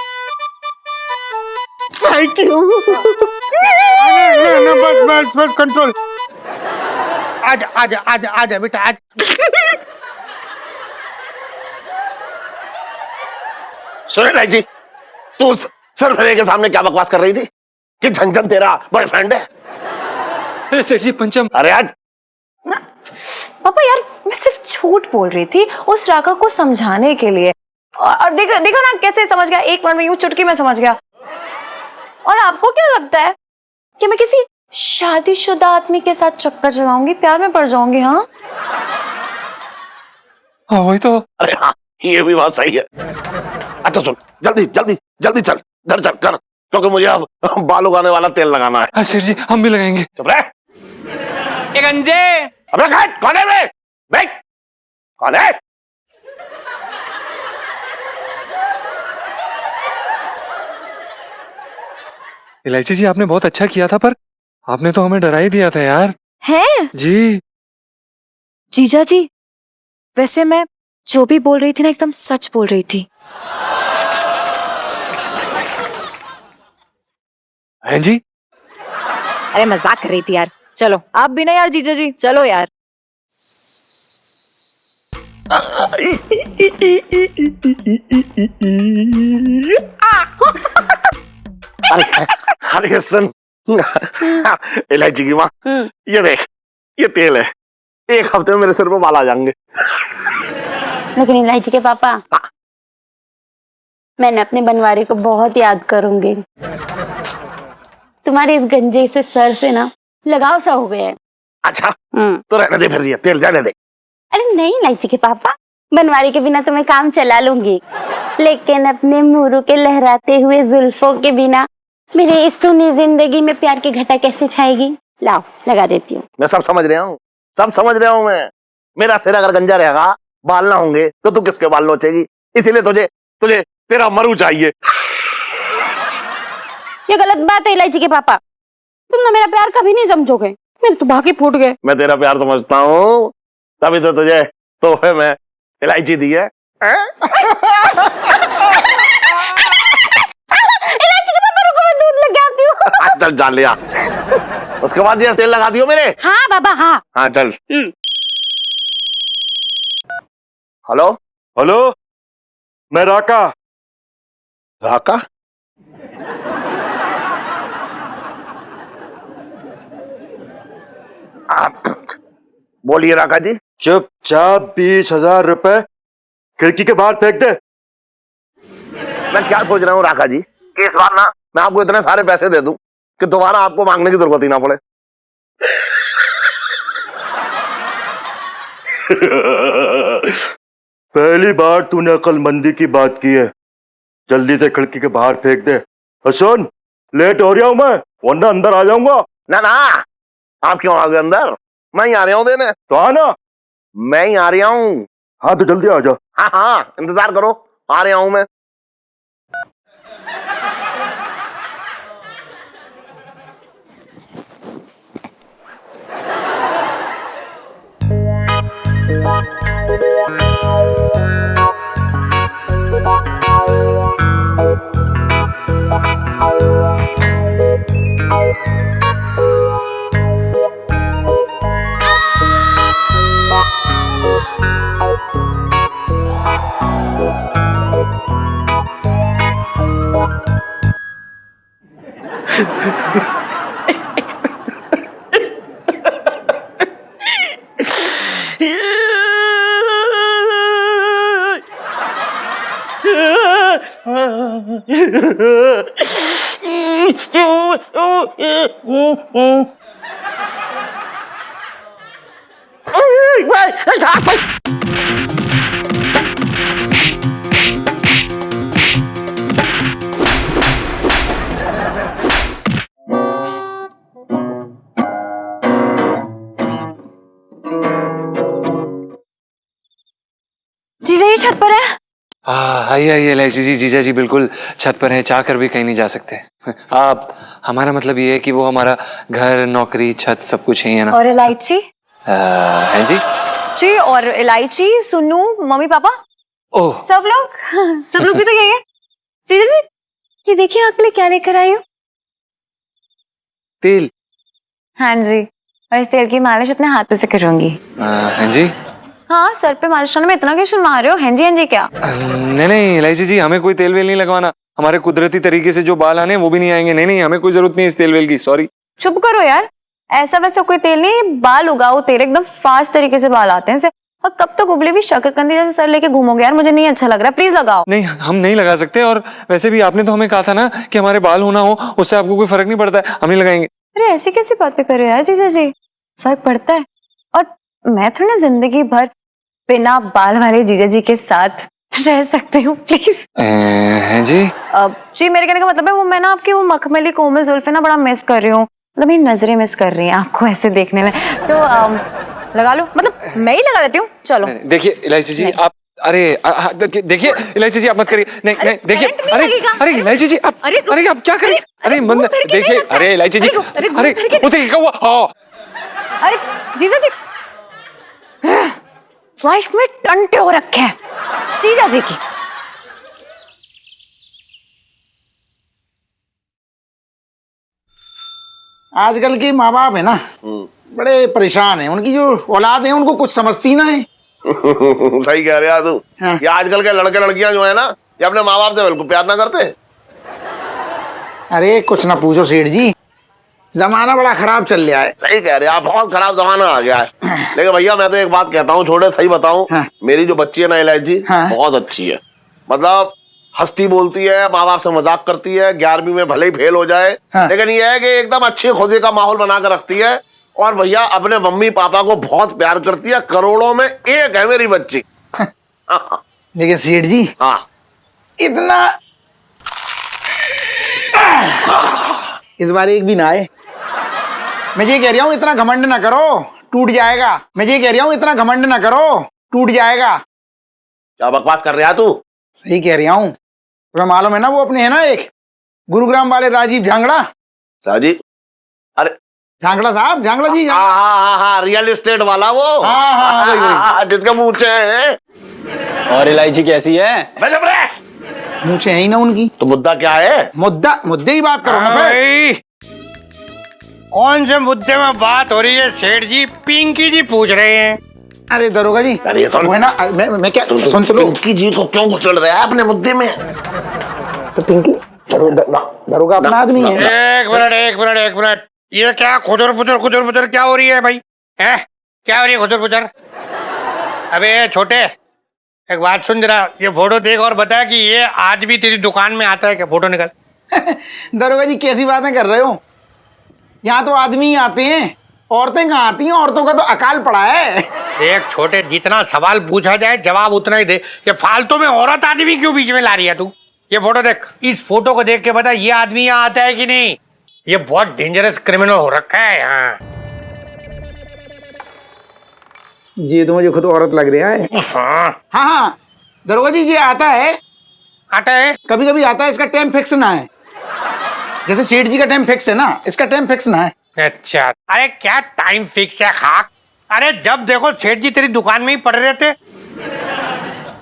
Thank you. बस कंट्रोल। आजा बेटा, आज सुरेश जी, तू सर मेरे के सामने क्या बकवास कर रही थी कि झंझन तेरा बॉयफ्रेंड है? सेठ जी पंचम, अरे यार पापा यार, मैं सिर्फ झूठ बोल रही थी उस राका को समझाने के लिए, और देखो ना कैसे समझ गया, एक बार में यूं चुटकी में समझ गया। और आपको क्या लगता है कि मैं किसी शादीशुदा आदमी के साथ चक्कर चलाऊंगी, प्यार में पड़ जाऊंगी? हाँ वही तो। अरे हाँ, ये भी बात सही है। अच्छा सुन, जल्दी चल घर चल कर, क्योंकि मुझे अब बाल उगाने वाला तेल लगाना है। हाँ सेठ जी, हम भी लगाएंगे। चुप रह। गंजे, अबे बैठ, कौन है बे? बैठ, कौन है? इलायची जी, आपने बहुत अच्छा किया था, पर आपने तो हमें डरा ही दिया था यार। है जी जीजा जी, वैसे मैं जो भी बोल रही थी ना, एकदम सच बोल रही थी। हैं जी? अरे मजाक कर रही थी यार। चलो आप भी ना यार जीजा जी, चलो यार। अरे सुन इलायची की माँ, ये देख, ये तेल है, एक हफ्ते में मेरे सिर पे बाल आ जाएंगे। लेकिन इलायची के पापा, मैंने अपने बनवारी को बहुत याद करूंगी। तुम्हारे इस गंजे से सर से ना लगाव सा हो गया है। अच्छा तो रहने दे, फिर ये तेल जाने दे। अरे नहीं इलायची के पापा, बनवारी के बिना तो मैं काम चला लूंगी, लेकिन अपने मुरू के लहराते हुए जुल्फों के बिना मेरी इस सुनी जिंदगी में प्यार की घटा कैसे छाएगी? लाओ लगा देती हूँ। मैं सब समझ रहा हूँ, सब समझ रहा हूँ मैं। मेरा सिर अगर गंजा रहेगा, बाल ना होंगे, तो तू किसके बाल नोचेगी? इसीलिए तुझे तुझे तेरा मरू चाहिए। ये गलत बात है इलायची के पापा, तुम ना मेरा प्यार कभी नहीं समझोगे, मेरे तो भाग ही फूट गए। मैं तेरा प्यार समझता हूँ, तभी तो तुझे तोहफे में इलायची दी है। इलायची के पापा रुको, मैं दूध लेके आती हूँ। चल जान लिया। उसके बाद ये तेल लगा दियो मेरे। हाँ बाबा हाँ। हाँ चल। हेलो हेलो, मैं राका। राका? बोलिए राका जी। चुपचाप 20,000 रुपए खिड़की के बाहर फेंक दे। मैं क्या सोच रहा हूँ राका जी कि इस बार ना मैं आपको इतने सारे पैसे दे दूं कि दोबारा आपको मांगने की जरूरत ही ना पड़े। पहली बार तूने अक्लमंदी की बात की है। जल्दी से खिड़की के बाहर फेंक दे। सुन, लेट हो रहा हूं मैं, वरना अंदर आ जाऊंगा। ना ना, आप क्यों आ गए अंदर? मैं ही आ रहा हूँ देने। तो आना। मैं ही आ रहा हूँ। हाँ तो जल्दी आ जा। हाँ हाँ, इंतजार करो, आ रहा हूँ मैं। जीजा ये छत पर है। आइए आइए इलायची जी, जीजा जी बिल्कुल छत पर है, चाह कर भी कहीं नहीं जा सकते आप। हमारा मतलब ये है कि वो हमारा घर, नौकरी, छत सब कुछ ही है ना। और इलायची? हैं जी? जी, और इलायची, सुन्नू, मम्मी पापा, ओह सब लोग भी तो यही है। जीजा जी ये देखिए आपके लिए क्या लेकर आई हूँ। तेल? हाँ जी, और इस तेल की मालिश अपने हाथों से करूंगी। हैं जी? हाँ, सर पे मालिश करने में इतना क्यों शर्मा रहे हो? हाँ जी क्या? नहीं नहीं इलायची जी, हमें कोई तेल वेल नहीं लगवाना। हमारे कुदरती तरीके से जो बाल आने वो भी नहीं आएंगे। नहीं नहीं, हमें कोई जरूरत नहीं है इस तेल वेल की, सॉरी। चुप करो यार, ऐसा वैसा कोई तेल नहीं, बाल उगाओ तेल, एकदम फास्ट तरीके से बाल आते हैं इसे। और कब तक उबले भी शकरकंदी जैसे सर लेके घूमोगे यार? मुझे नहीं अच्छा लग रहा, प्लीज लगाओ। नहीं, हम नहीं लगा सकते। और वैसे भी आपने तो हमें कहा था ना कि हमारे बाल होना हो उससे आपको कोई फर्क नहीं पड़ता है, हम नहीं लगाएंगे। अरे ऐसी कैसी बातें कर रहे हो यार जीजा जी, फर्क पड़ता है। और मैं थोड़ी ना जिंदगी भर बिना बाल वाले जीजा जी के साथ रह सकती हूँ, प्लीज। हैं जी? जी मेरे कहने का मतलब है वो मैं ना आपकी वो मखमली कोमल जुल्फे ना बड़ा मिस कर रही हूँ, मतलब मेरी नजरें मिस कर रही हैं आपको ऐसे देखने में। तो लगा लो, मतलब मैं ही लगा लेती हूँ, चलो। देखिए इलायची जी आप, अरे देखिए इलायची जी आप मत करिए। नहीं नहीं देखिए, अरे इलायची जी आप, अरे आप क्या करें? अरे मन देखिए, अरे इलायची जी, अरे वो देखिए क्या हुआ? अरे जीजा जी लाइफ में टंटे हो रखे हैं जीजा जी की। आजकल के माँ बाप है ना बड़े परेशान हैं, उनकी जो औलाद है उनको कुछ समझती ना है। सही कह रहे हैं तू। हाँ। ये आजकल के लड़के लड़कियां जो है ना, ये अपने माँ बाप से बिल्कुल प्यार ना करते। अरे कुछ ना पूछो सेठ जी, जमाना बड़ा खराब चल रहा है। सही कह रहे हैं आप, बहुत खराब जमाना आ गया है। लेकिन भैया मैं तो एक बात कहता हूँ, छोटे सही बताऊं, हाँ। मेरी जो बच्ची है ना इलायची, हाँ। बहुत अच्छी है। मतलब हंसती बोलती है, माँ बाप से मजाक करती है, 11वीं में भले ही फेल हो जाए, हाँ। लेकिन ये है कि एकदम अच्छी खुशी का माहौल बना कर रखती है। और भैया अपने मम्मी पापा को बहुत प्यार करती है, करोड़ों में एक है मेरी बच्ची। लेकिन सेठ जी हाँ इतना इस बार एक भी ना आए। मैं ये कह रहा हूँ इतना घमंड ना करो, टूट जाएगा। मैं ये कह रहा हूँ इतना घमंड ना करो, टूट जाएगा। क्या बकवास कर रहा है तू? सही कह रहा हूँ। तुम्हें मालूम है ना वो अपने है ना एक गुरुग्राम वाले राजीव झांगड़ा। राजीव? अरे झांगड़ा साहब, झांगड़ा जी। हाँ हाँ हाँ हाँ, रियल एस्टेट वाला वो। हाँ, हाँ, वही, वही। जिसका मूछे है। और इलायची कैसी है? मैं जब रहे मूछे है ही ना उनकी। तो मुद्दा क्या है? मुद्दे की बात करो ना हाँ फिर। भाई, कौन से मुद्दे में बात हो रही है सेठ जी? पिंकी जी पूछ रहे हैं। अरे दरोगा जी, अरे सुन। वो है ना, मैं क्या सुन तो लो। पिंकी जी को क्यों कुचल रहा है अपने मुद्दे में? तो पिंकी दरोगा अपना आदमी है। एक मिनट, ये क्या खुचर पुचर क्या हो रही है भाई? है क्या हो रही है खुचर पुचर? अबे छोटे, एक बात सुन जरा, ये फोटो देख और बता कि ये आज भी तेरी दुकान में आता है क्या? फोटो निकाल। दरोगा जी कैसी बातें कर रहे हो? यहाँ तो आदमी ही आते हैं, औरतें कहाँ आती हैं? औरतों का तो अकाल पड़ा है। एक छोटे, जितना सवाल पूछा जाए जवाब उतना ही दे। ये फालतू में औरत आदमी क्यों बीच में ला रही है तू? ये फोटो देख, इस फोटो को देख के बता ये आदमी यहाँ आता है कि नहीं? ये बहुत डेंजरस क्रिमिनल हो रखा है यहाँ। ये तो मुझे खुद औरत लग रहा है। हाँ हाँ दरोगा जी ये आता है, कभी कभी आता है। इसका टाइम फिक्स ना है। जैसे सेठ जी का टाइम फिक्स है ना, इसका टाइम फिक्स ना है। अच्छा, अरे क्या टाइम फिक्स है खाक? अरे जब देखो सेठ जी तेरी दुकान में ही पड़े रहते।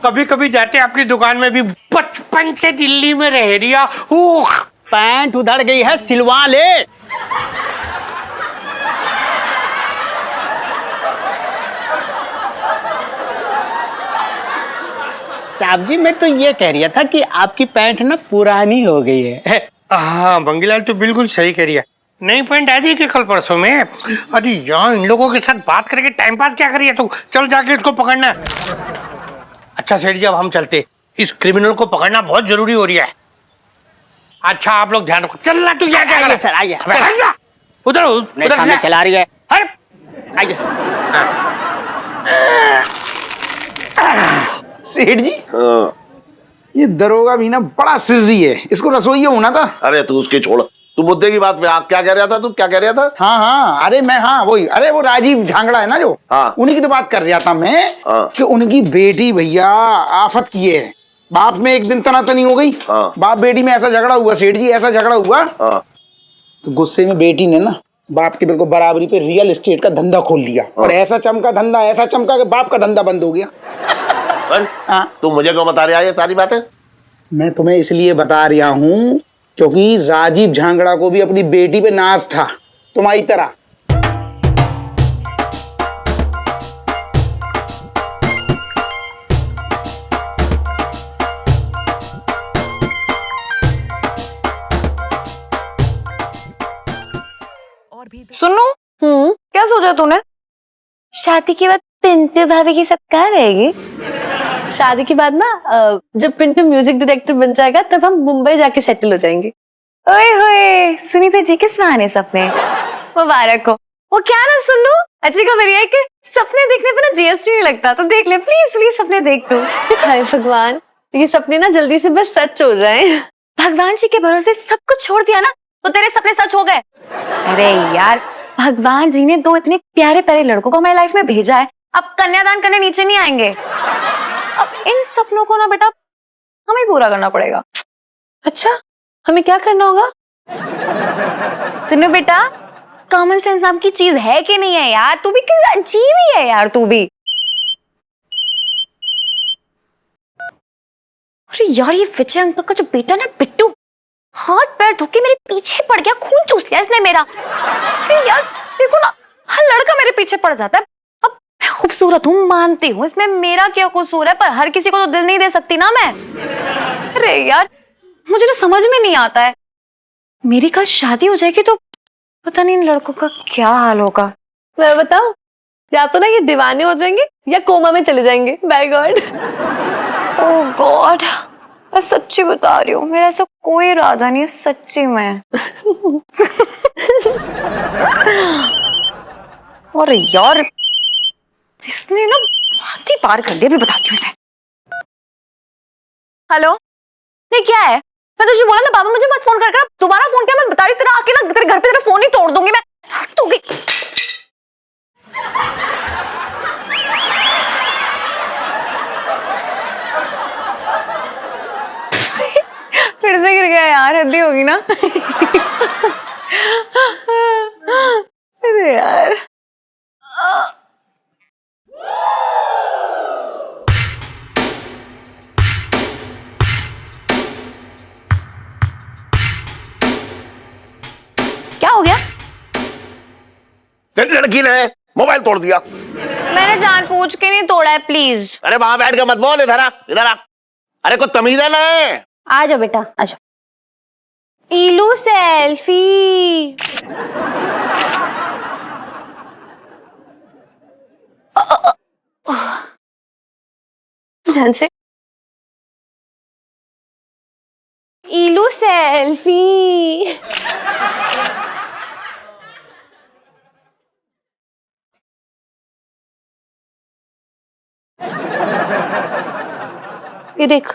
कभी कभी जाते अपनी दुकान में भी। बचपन से दिल्ली में रह रिया। पैंट उधड़ गई है, सिलवा ले। साहब जी मैं तो ये कह रहा था कि आपकी पैंट ना पुरानी हो गई है। हाँ बंगीलाल तो बिल्कुल सही कह रही है। नई पैंट आ जाएगी कल परसों में। अरे यहाँ इन लोगों के साथ बात करके टाइम पास क्या करिए तू? चल जाके इसको पकड़ना है। अच्छा सेठ जी अब हम चलते, इस क्रिमिनल को पकड़ना बहुत जरूरी हो रही है। अच्छा आप लोग ध्यान रखो। चल रहा तू क्या क्या कर रहा है? सर आइए। अबे हट जा। उधर से चला रही है। हट। आइए सर। सेठ जी हाँ। ये दरोगा भी ना बड़ा सिर्री है, इसको रसोइया होना था। अरे तू उसकी छोड़, तू मुद्दे की बात पे क्या कह रहा था? तू क्या कह रहा था? हाँ हाँ, अरे मैं, हाँ वही, अरे वो राजीव झांगड़ा है ना जो, हाँ। उन्हीं की तो बात कर रहा था मैं। हाँ। कि उनकी बेटी भैया आफत की है। बाप में एक दिन तनातनी हो गई। हाँ। बाप बेटी में ऐसा झगड़ा हुआ सेठ जी, ऐसा झगड़ा हुआ। हाँ। तो गुस्से में बेटी ने ना बाप के बिल्कुल बराबरी पे रियल एस्टेट का धंधा खोल लिया। और ऐसा चमका धंधा, ऐसा चमका कि बाप का धंधा बंद हो गया। हाँ। तू मुझे क्यों बता रहा है ये सारी बातें? मैं तुम्हें इसलिए बता रहा हूँ क्योंकि राजीव झांगड़ा को भी अपनी बेटी पे नाज था, तुम्हारी तरह। सुनो, क्या सोचा तूने? शादी के बाद पिंटू भाभी के साथ कहाँ रहेगी? शादी के बाद ना जब पिंटू म्यूजिक डायरेक्टर बन जाएगा तब हम मुंबई जाके सेटल हो जाएंगे। ओए होए, सुनी तो जी के सुहाने सपने। मुबारक हो। वो क्या ना सुन लो, अच्छी खबर ये है कि सपने देखने पे ना जीएसटी नहीं लगता, तो देख ले प्लीज प्लीज सपने देख तू। हाय भगवान, ये सपने ना जल्दी से बस सच हो जाए। भगवान जी के भरोसे सब कुछ छोड़ दिया ना तो तेरे सपने सच हो गए। अरे यार, भगवान जी ने दो इतने प्यारे प्यारे लड़कों को हमारी लाइफ में भेजा है, अब कन्यादान करने नीचे नहीं आएंगे। अब इन सपनों को ना बेटा हमें पूरा करना पड़ेगा। अच्छा, हमें क्या करना होगा? सुनो बेटा, कॉमन सेंस नाम की चीज है कि नहीं है यार? तू भी क्यों अजीब ही है यार, तू भी। अरे यार, ये विजय अंकल का जो बेटा ना बिट्टू, हाथ पैर धो के मेरे पीछे पड़ गया, खून चूस लिया इसने मेरा। अरे यार देखो ना, हर लड़का मेरे पीछे पड़ जाता है। अब मैं खूबसूरत हूँ मानती हूँ, इसमें मेरा क्या कसूर है? पर हर किसी को तो दिल नहीं दे सकती ना मैं। अरे यार मुझे ना समझ में नहीं आता है, मेरी कल शादी हो जाएगी तो पता नहीं इन लड़कों का क्या हाल होगा। मैं बताऊं, या तो ना ये दीवाने हो जाएंगे या कोमा में चले जाएंगे। Bye God. ओह गॉड, मैं सच्ची बता रही हूँ, मेरा ऐसा कोई इरादा नहीं है सच्ची में। और यार इसने ना बात ही पार कर दी, अभी बताती हूँ इसे। हेलो, नहीं क्या है? मैं तुझे बोला ना बाबा मुझे मत फोन कर, दोबारा फोन किया मैं बता रही हूँ, तेरा आके ना तेरे घर पे तेरा फोन ही तोड़ दूंगी मैं। तू फिर से गिर गया यार, हद्दी होगी ना। अरे यार क्या हो गया? तेरी लड़की ने मोबाइल तोड़ दिया। मैंने जानबूझ के नहीं तोड़ा है, प्लीज। अरे वहां बैठ के मत बोल, इधर आ, इधर आ। अरे कुछ तमीज है ना? आ जाओ बेटा, आ जाओ। इलू सेल्फी। ध्यान से। इलू सेल्फी। ये देख,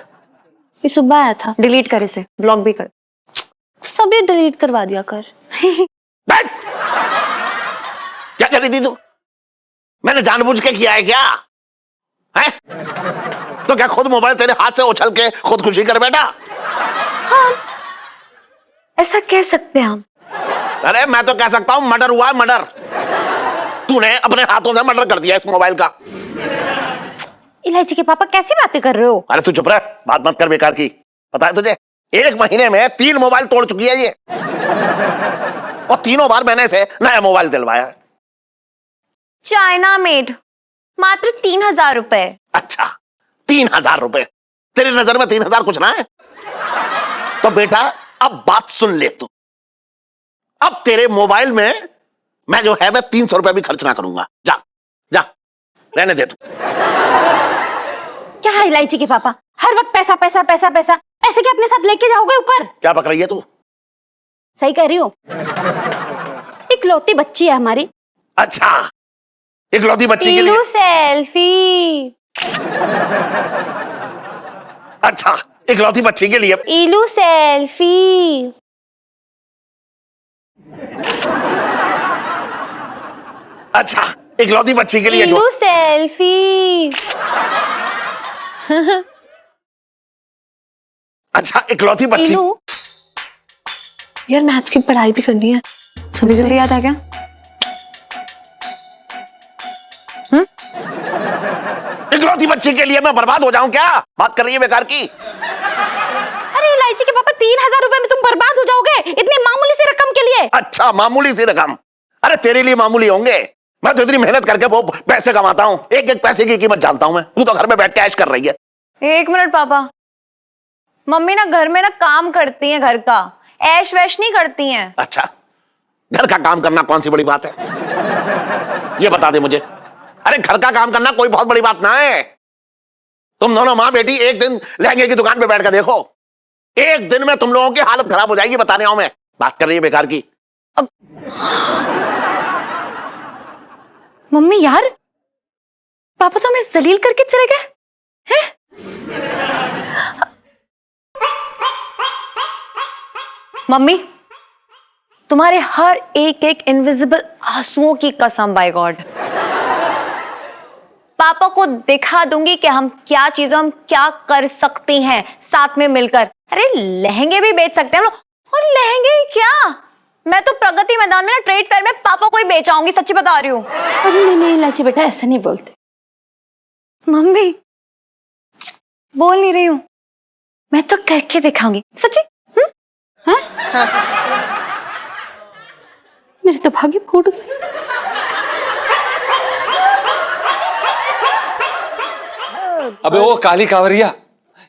ये सुबह आया था। डिलीट कर इसे, ब्लॉक भी कर। सभी डिलीट करवा दिया कर। बैठ। क्या कर रही थी तू? मैंने जानबूझ के किया है क्या? है? तो क्या खुद मोबाइल तेरे हाथ से उछल के खुदकुशी कर बैठा? हाँ, ऐसा कह सकते हैं हम। अरे मैं तो कह सकता हूं मर्डर हुआ है, मर्डर। तूने अपने हाथों से मर्डर कर दिया इस मोबाइल का। इलायची के पापा कैसी बातें कर रहे हो? अरे तू चुप रह, बात मत कर बेकार की। पता है तुझे 1 महीने में 3 मोबाइल तोड़ चुकी है ये, और तीनों बार मैंने इसे नया मोबाइल दिलवाया। चाइना मेड, मात्र 3000 रुपए। अच्छा 3000 रुपए? तेरी नजर में 3000 कुछ ना है? तो बेटा अब बात सुन ले तू। अब तेरे मोबाइल में मैं जो है मैं 300 रुपए भी खर्च ना करूंगा। जा जा, रहने दे तू। क्या है इलायची के पापा, हर वक्त पैसा पैसा पैसा पैसा, पैसे के अपने साथ लेके जाओगे ऊपर? क्या बक रही है तू? सही कह रही हो, इकलौती बच्ची है हमारी। अच्छा, इकलौती बच्ची के लिए इलू सेल्फी। अच्छा, इकलौती बच्ची के लिए इलू सेल्फी। अच्छा, इकलौती बच्ची के लिए जो इलू सेल्फी। अच्छा, इकलौती बच्ची। इलू, यार मैथ्स की पढ़ाई भी करनी है, सभी जल्दी याद आ गया? इकलौती बच्ची के लिए मैं बर्बाद हो जाऊं क्या? बात कर रही है बेकार की। अरे इलायची के पापा 3000 रुपए में तुम बर्बाद हो जाओगे इतनी मामूली सी रकम के लिए? अच्छा, मामूली सी रकम? अरे तेरे लिए मामूली होंगे, मैं तो इतनी मेहनत करके वो पैसे कमाता हूँ, एक एक पैसे की कीमत जानता हूँ मैं। तू तो घर में बैठ के ऐश कर रही है। 1 मिनट पापा, मम्मी ना घर में ना काम करती हैं, घर का ऐश वैश नहीं करती हैं। अच्छा, घर का काम करना कौन सी बड़ी बात है? ये बता दे मुझे। अरे घर का काम करना कोई बहुत बड़ी बात ना है। तुम दोनों माँ बेटी एक दिन लहंगे की दुकान पे बैठ कर देखो, एक दिन में तुम लोगों की हालत खराब हो जाएगी, बताने आऊं मैं। बात कर रही है बेकार की। अब मम्मी यार, पापा तो हमें जलील करके चले गए हैं? मम्मी, तुम्हारे हर एक एक इनविजिबल आंसुओं की कसम, बाय गॉड, पापा को दिखा दूंगी कि हम क्या चीजें हम क्या कर सकती हैं साथ में मिलकर। अरे लहंगे भी बेच सकते हैं हम लोग, और लहंगे ही क्या, मैं तो प्रगति मैदान में ना ट्रेड फेयर में पापा को ही बेचाऊंगी, सच्ची बता रही हूँ। अरे नहीं नहीं इलायची बेटा, ऐसा नहीं बोलते। मम्मी बोल नहीं रही हूँ, मैं तो करके दिखाऊंगी, सच्ची। हाँ? मेरे तो भाग्य फूट गए। अबे ओ काली कावरिया,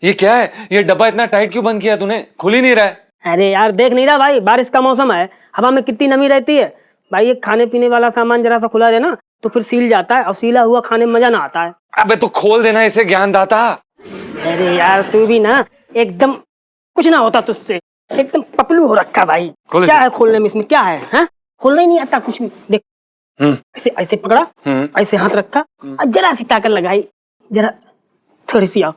ये क्या है? ये डब्बा इतना टाइट क्यों बंद किया तूने? खुल ही नहीं रहा है। अरे यार देख नहीं रहा भाई, बारिश का मौसम है, हवा में कितनी नमी रहती है भाई। ये खाने पीने वाला सामान जरा सा खुला रहे ना तो फिर सील जाता है, और सीला हुआ खाने में मजा ना आता है। अबे तो खोल देना इसे ज्ञानदाता। अरे यार तू भी ना एकदम कुछ ना होता तुझसे, एकदम पपलू हो रखा भाई। क्या है खोलने में, इसमें क्या है? हाँ? खोलना ही नहीं आता कुछ भी। देख ऐसे ऐसे पकड़ा, ऐसे हाथ रखा, और जरा सी ताकत लगाई, जरा थोड़ी सी आओ,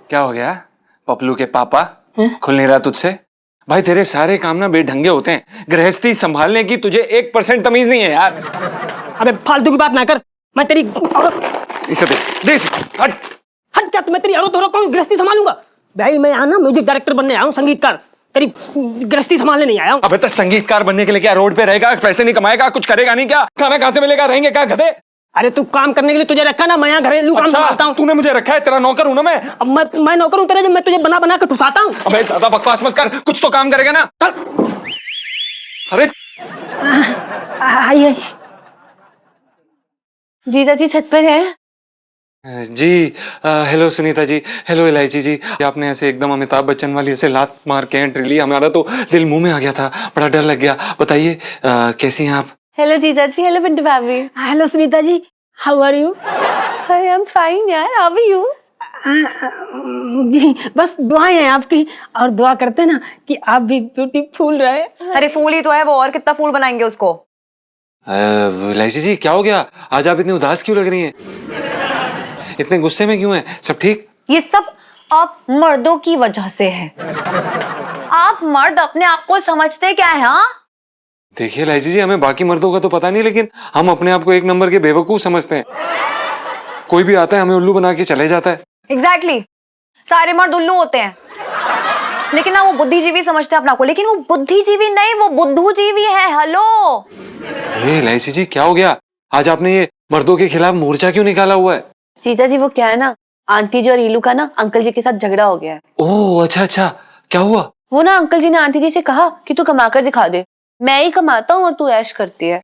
क्या हो गया पपलू के पापा? खुल नहीं रहा तुझसे? भाई तेरे सारे काम ना बेढंगे होते हैं। गृहस्थी संभालने की तुझे 1% तमीज नहीं है यार। अबे फालतू की बात ना कर। मैं तेरी इसे दे इसे। हट। हट क्या? मैं तेरी औरत कौन गृहस्थी संभालूंगा? भाई मैं यहाँ ना म्यूजिक डायरेक्टर बनने आया हूँ, संगीतकार। तेरी गृहस्थी संभालने नहीं आया हूँ। अबे तो संगीतकार बनने के लिए क्या रोड पे रहेगा? पैसे नहीं कमाएगा, कुछ करेगा नहीं क्या? खाना कहाँ से मिलेगा? रहेंगे क्या गधे? अरे तू काम करने के लिए तुझे रखा ना, मैं यहाँ घरेलू काम संभालता हूँ। तूने मुझे रखा है, तेरा नौकर हूँ ना मैं। अब मैं नौकर हूँ तेरा, जब मैं तुझे बना बना के ठुसाता हूँ। अबे ज्यादा बकवास मत कर, कुछ तो काम करेगा ना। अरे आइए। जीजा जी छत पर है? जी हेलो सुनीता जी, हेलो इलायची जी। आपने ऐसे एकदम अमिताभ बच्चन वाली ऐसे लात मार के एंट्री ली, हमारा तो दिल मुंह में आ गया था, बड़ा डर लग गया। बताइए कैसी हैं आप? हेलो जीजा जी, हेलो पिंटू भाभी। Hello Sunita ji, how are you? I am fine यार, हाउ आर यू? बस दुआएं हैं आपकी, और दुआ करते हैं ना कि आप भी ब्यूटीफुल रहे। अरे फूल ही तो है वो, और कितना फूल बनाएंगे उसको। इलायची जी क्या हो गया? आज आप इतनी उदास क्यों लग रही हैं? इतने गुस्से में क्यों हैं? सब ठीक? ये सब आप मर्दों की वजह से है। आप मर्द अपने आप को समझते क्या है? हाँ देखिए इलायची जी, हमें बाकी मर्दों का तो पता नहीं, लेकिन हम अपने आप को एक नंबर के बेवकूफ समझते हैं। कोई भी आता है हमें उल्लू बना के चले जाता है। एग्जैक्टली सारे मर्द उल्लू होते हैं, लेकिन ना वो बुद्धिजीवी समझते हैं अपना को। लेकिन वो बुद्धिजीवी नहीं, वो बुद्धूजीवी है। हेलो इलायची जी क्या हो गया? आज आपने ये मर्दों के खिलाफ मोर्चा क्यों निकाला हुआ है? जीजा जी वो क्या है ना, आंटी जी और ईलू का ना अंकल जी के साथ झगड़ा हो गया है। ओह अच्छा अच्छा, क्या हुआ? वो ना अंकल जी ने आंटी जी से कहा कि तू कमा कर दिखा दे, मैं ही कमाता हूँ और तू ऐश करती है।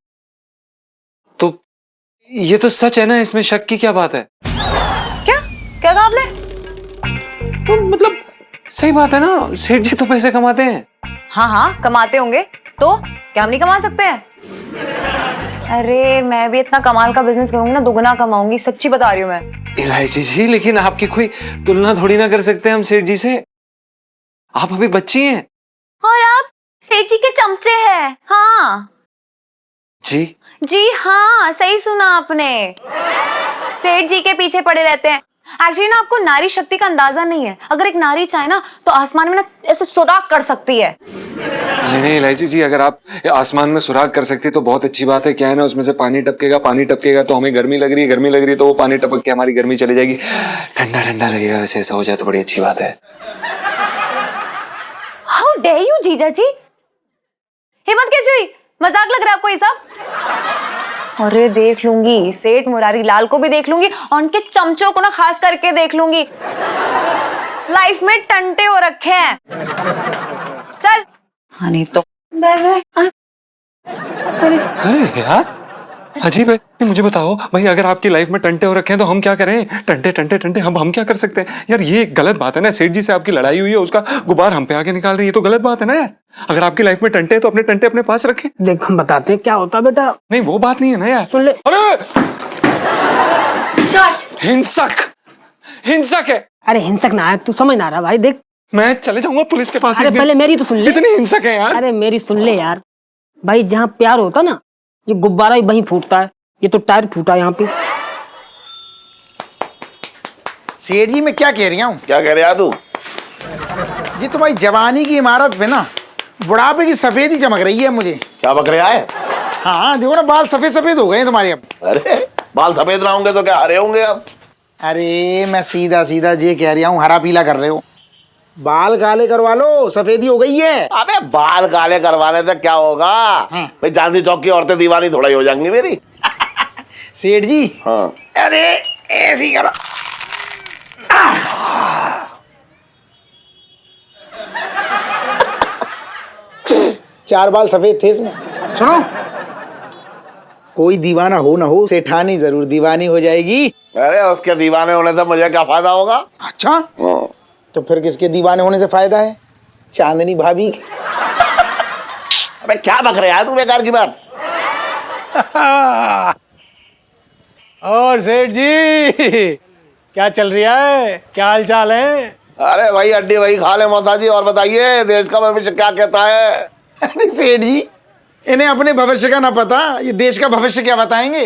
तो ये तो सच है ना, इसमें शक की क्या बात है? क्या क्या कहा आपने? तो मतलब सही बात है ना, सेठ जी तो पैसे कमाते हैं। हाँ हाँ कमाते होंगे, तो क्या हम नहीं कमा सकते हैं? अरे मैं भी इतना कमाल का बिजनेस करूंगी ना, दुगना कमाऊंगी, सच्ची बता रही हूँ मैं। इलायची जी लेकिन आपकी कोई तुलना थोड़ी ना कर सकते हम सेठ जी से। आप अभी बच्ची हैं। और आप सेठ जी के चमचे हैं। हाँ जी जी हाँ, सही सुना आपने। सेठ जी के पीछे पड़े रहते हैं। एक्चुअली ना आपको नारी शक्ति का अंदाजा नहीं है। अगर एक नारी चाहे ना तो आसमान में ना ऐसे सुराग कर सकती है। नहीं इलायची जी, अगर आप आसमान में सुराग कर सकती तो बहुत अच्छी बात है। क्या है ना, उसमें से पानी टपकेगा तो हमें गर्मी लग रही है तो वो पानी टपक के हमारी गर्मी चली जाएगी, ठंडा ठंडा लगेगा। वैसे ऐसा हो जाए तो बड़ी अच्छी बात है। हाउ डेयर यू जीजा जी, हिम्मत कैसी हुई? मजाक लग रहा है आपको ये सब? अरे देख लूंगी, सेठ मुरारी लाल को भी देख लूंगी और उनके चमचों को ना खास करके देख लूंगी। लाइफ में टंटे हो रखे हैं। चल हाँ नहीं तो बाय बाय। अरे यार अजीब है। मुझे बताओ भाई, अगर आपकी लाइफ में टंटे हो रखे हैं तो हम क्या करें? टंटे हम क्या कर सकते हैं यार? ये गलत बात है ना। सेठ जी से आपकी लड़ाई हुई है, उसका गुबार हम पे आके निकाल रही है, तो गलत बात है ना यार। अगर आपकी लाइफ में टंटे हैं तो अपने टंटे अपने पास रखें। देख हम बताते हैं क्या होता बेटा। नहीं वो बात नहीं है ना यार। सुन ले। अरे हिंसक है। अरे हिंसक ना है, तू समझ ना रहा भाई। देख मैं चले जाऊंगा पुलिस के पास। अरे पहले मेरी तो सुन ले। इतनी हिंसक है यार। अरे मेरी सुन ले यार भाई, जहाँ प्यार होता ना ये गुब्बारा ही वहीं फूटता है। ये तो टायर फूटा यहाँ पे। सेठ जी मैं क्या कह रही हूँ? क्या कह रहा तू? जी तुम्हारी जवानी की इमारत पे ना बुढ़ापे की सफेदी चमक रही है मुझे। क्या बक रहा है? हाँ देखो ना, बाल सफेद सफेद हो गए हैं तुम्हारे अब। अरे बाल सफेद ना होंगे तो क्या हरे होंगे अब? अरे मैं सीधा सीधा ये कह रहा हूँ, हरा पीला कर रहे हो। बाल काले करवा लो, सफेदी हो गई है। अबे बाल काले करवाने से क्या होगा? भाई चांदी चौक की औरतें दीवानी थोड़ा ही हो जाएंगी मेरी। सेठ जी हाँ अरे ऐसे ही करो। चार बाल सफेद थे इसमें। सुनो, कोई दीवाना हो ना हो, सेठानी जरूर दीवानी हो जाएगी। अरे उसके दीवाने होने से मुझे क्या फायदा होगा? अच्छा तो फिर किसके दीवाने होने से फायदा है? चांदनी भाभी के। अबे क्या बक रहा है तू बेकार की बात? और सेठ जी क्या चल रहा है? क्या हाल चाल है? अरे भाई अड्डी भाई खा ले मौसा जी। और बताइए देश का भविष्य क्या कहता है? अरे सेठ जी, इन्हें अपने भविष्य का ना पता, ये देश का भविष्य क्या बताएंगे?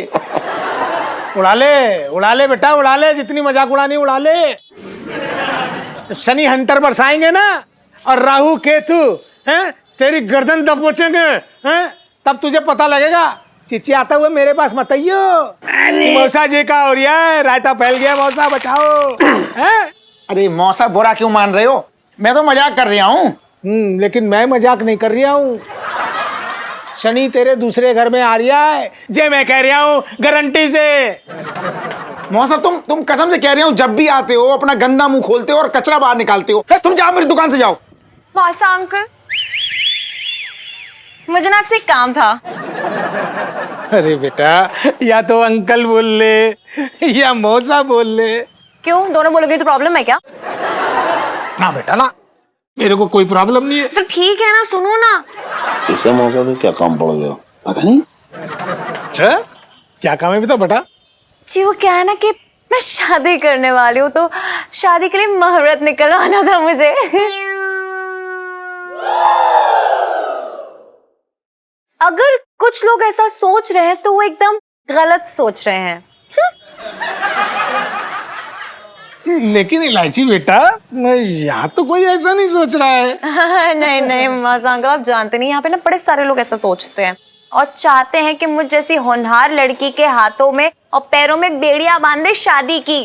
उड़ा ले बेटा, उड़ा ले, जितनी मजाक उड़ानी उड़ा ले। जब शनि हंटर बरसाएंगे ना और राहु केतु हैं तेरी गर्दन दबोचेंगे हैं, तब तुझे पता लगेगा। चिच्ची आता हुए मेरे पास मत आइयो। मौसा जी का हो रहा है, रायता फैल गया, मौसा बचाओ हैं। अरे मौसा बुरा क्यों मान रहे हो? मैं तो मजाक कर रहा हूँ। लेकिन मैं मजाक नहीं कर रहा हूँ। शनि तेरे दूसरे घर में आ रहा है, जे मैं कह रहा हूँ गारंटी से। मौसा तुम कसम से कह रहे हो, जब भी आते हो अपना गंदा मुंह खोलते हो और कचरा बाहर निकालते हो। तुम जाओ, मेरी दुकान से जाओ। मौसा अंकल, मुझे ना आपसे एक काम था। अरे बेटा, या तो अंकल बोल ले या मौसा बोल ले। क्यों, दोनों बोलोगे तो प्रॉब्लम है क्या? ना बेटा ना, मेरे को कोई प्रॉब्लम नहीं है। तो ठीक है ना, सुनो ना। इसे मौसा से क्या काम पड़ गया? पता नहीं। अच्छा, क्या काम है बेटा? बेटा जी वो क्या है ना कि मैं शादी करने वाली हूँ, तो शादी के लिए मुहूर्त निकलवाना था मुझे। अगर कुछ लोग ऐसा सोच रहे हैं तो वो एकदम गलत सोच रहे हैं। लेकिन इलायची बेटा, यहाँ तो कोई ऐसा नहीं सोच रहा है। नहीं नहीं मौसा अंकल, आप जानते नहीं, यहाँ पे ना बड़े सारे लोग ऐसा सोचते हैं और चाहते हैं कि मुझ जैसी होनहार लड़की के हाथों में और पैरों में बेड़ियां बांधे शादी की।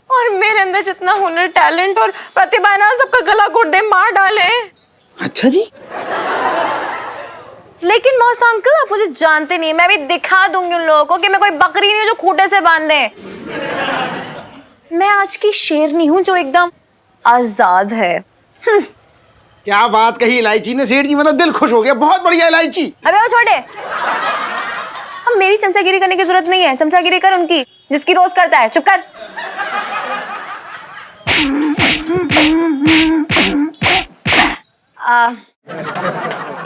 और मेरे अंदर जितना हुनर, टैलेंट और प्रतिभा है ना, सबका गला घोट दे, मार डाले। अच्छा जी। लेकिन मौसा अंकल, आप मुझे जानते नहीं, मैं भी दिखा दूंगी उन लोगों को कि मैं कोई बकरी नहीं हूं जो खूंटे से बांधे। मैं आज की शेरनी हूं जो एकदम आजाद है। क्या बात कही इलायची ने सेठ जी, मतलब दिल खुश हो गया। बहुत बढ़िया इलायची। अबे वो छोटे, अब मेरी चमचागिरी करने की जरूरत नहीं है। चमचागिरी कर उनकी जिसकी रोज करता है। चुप कर।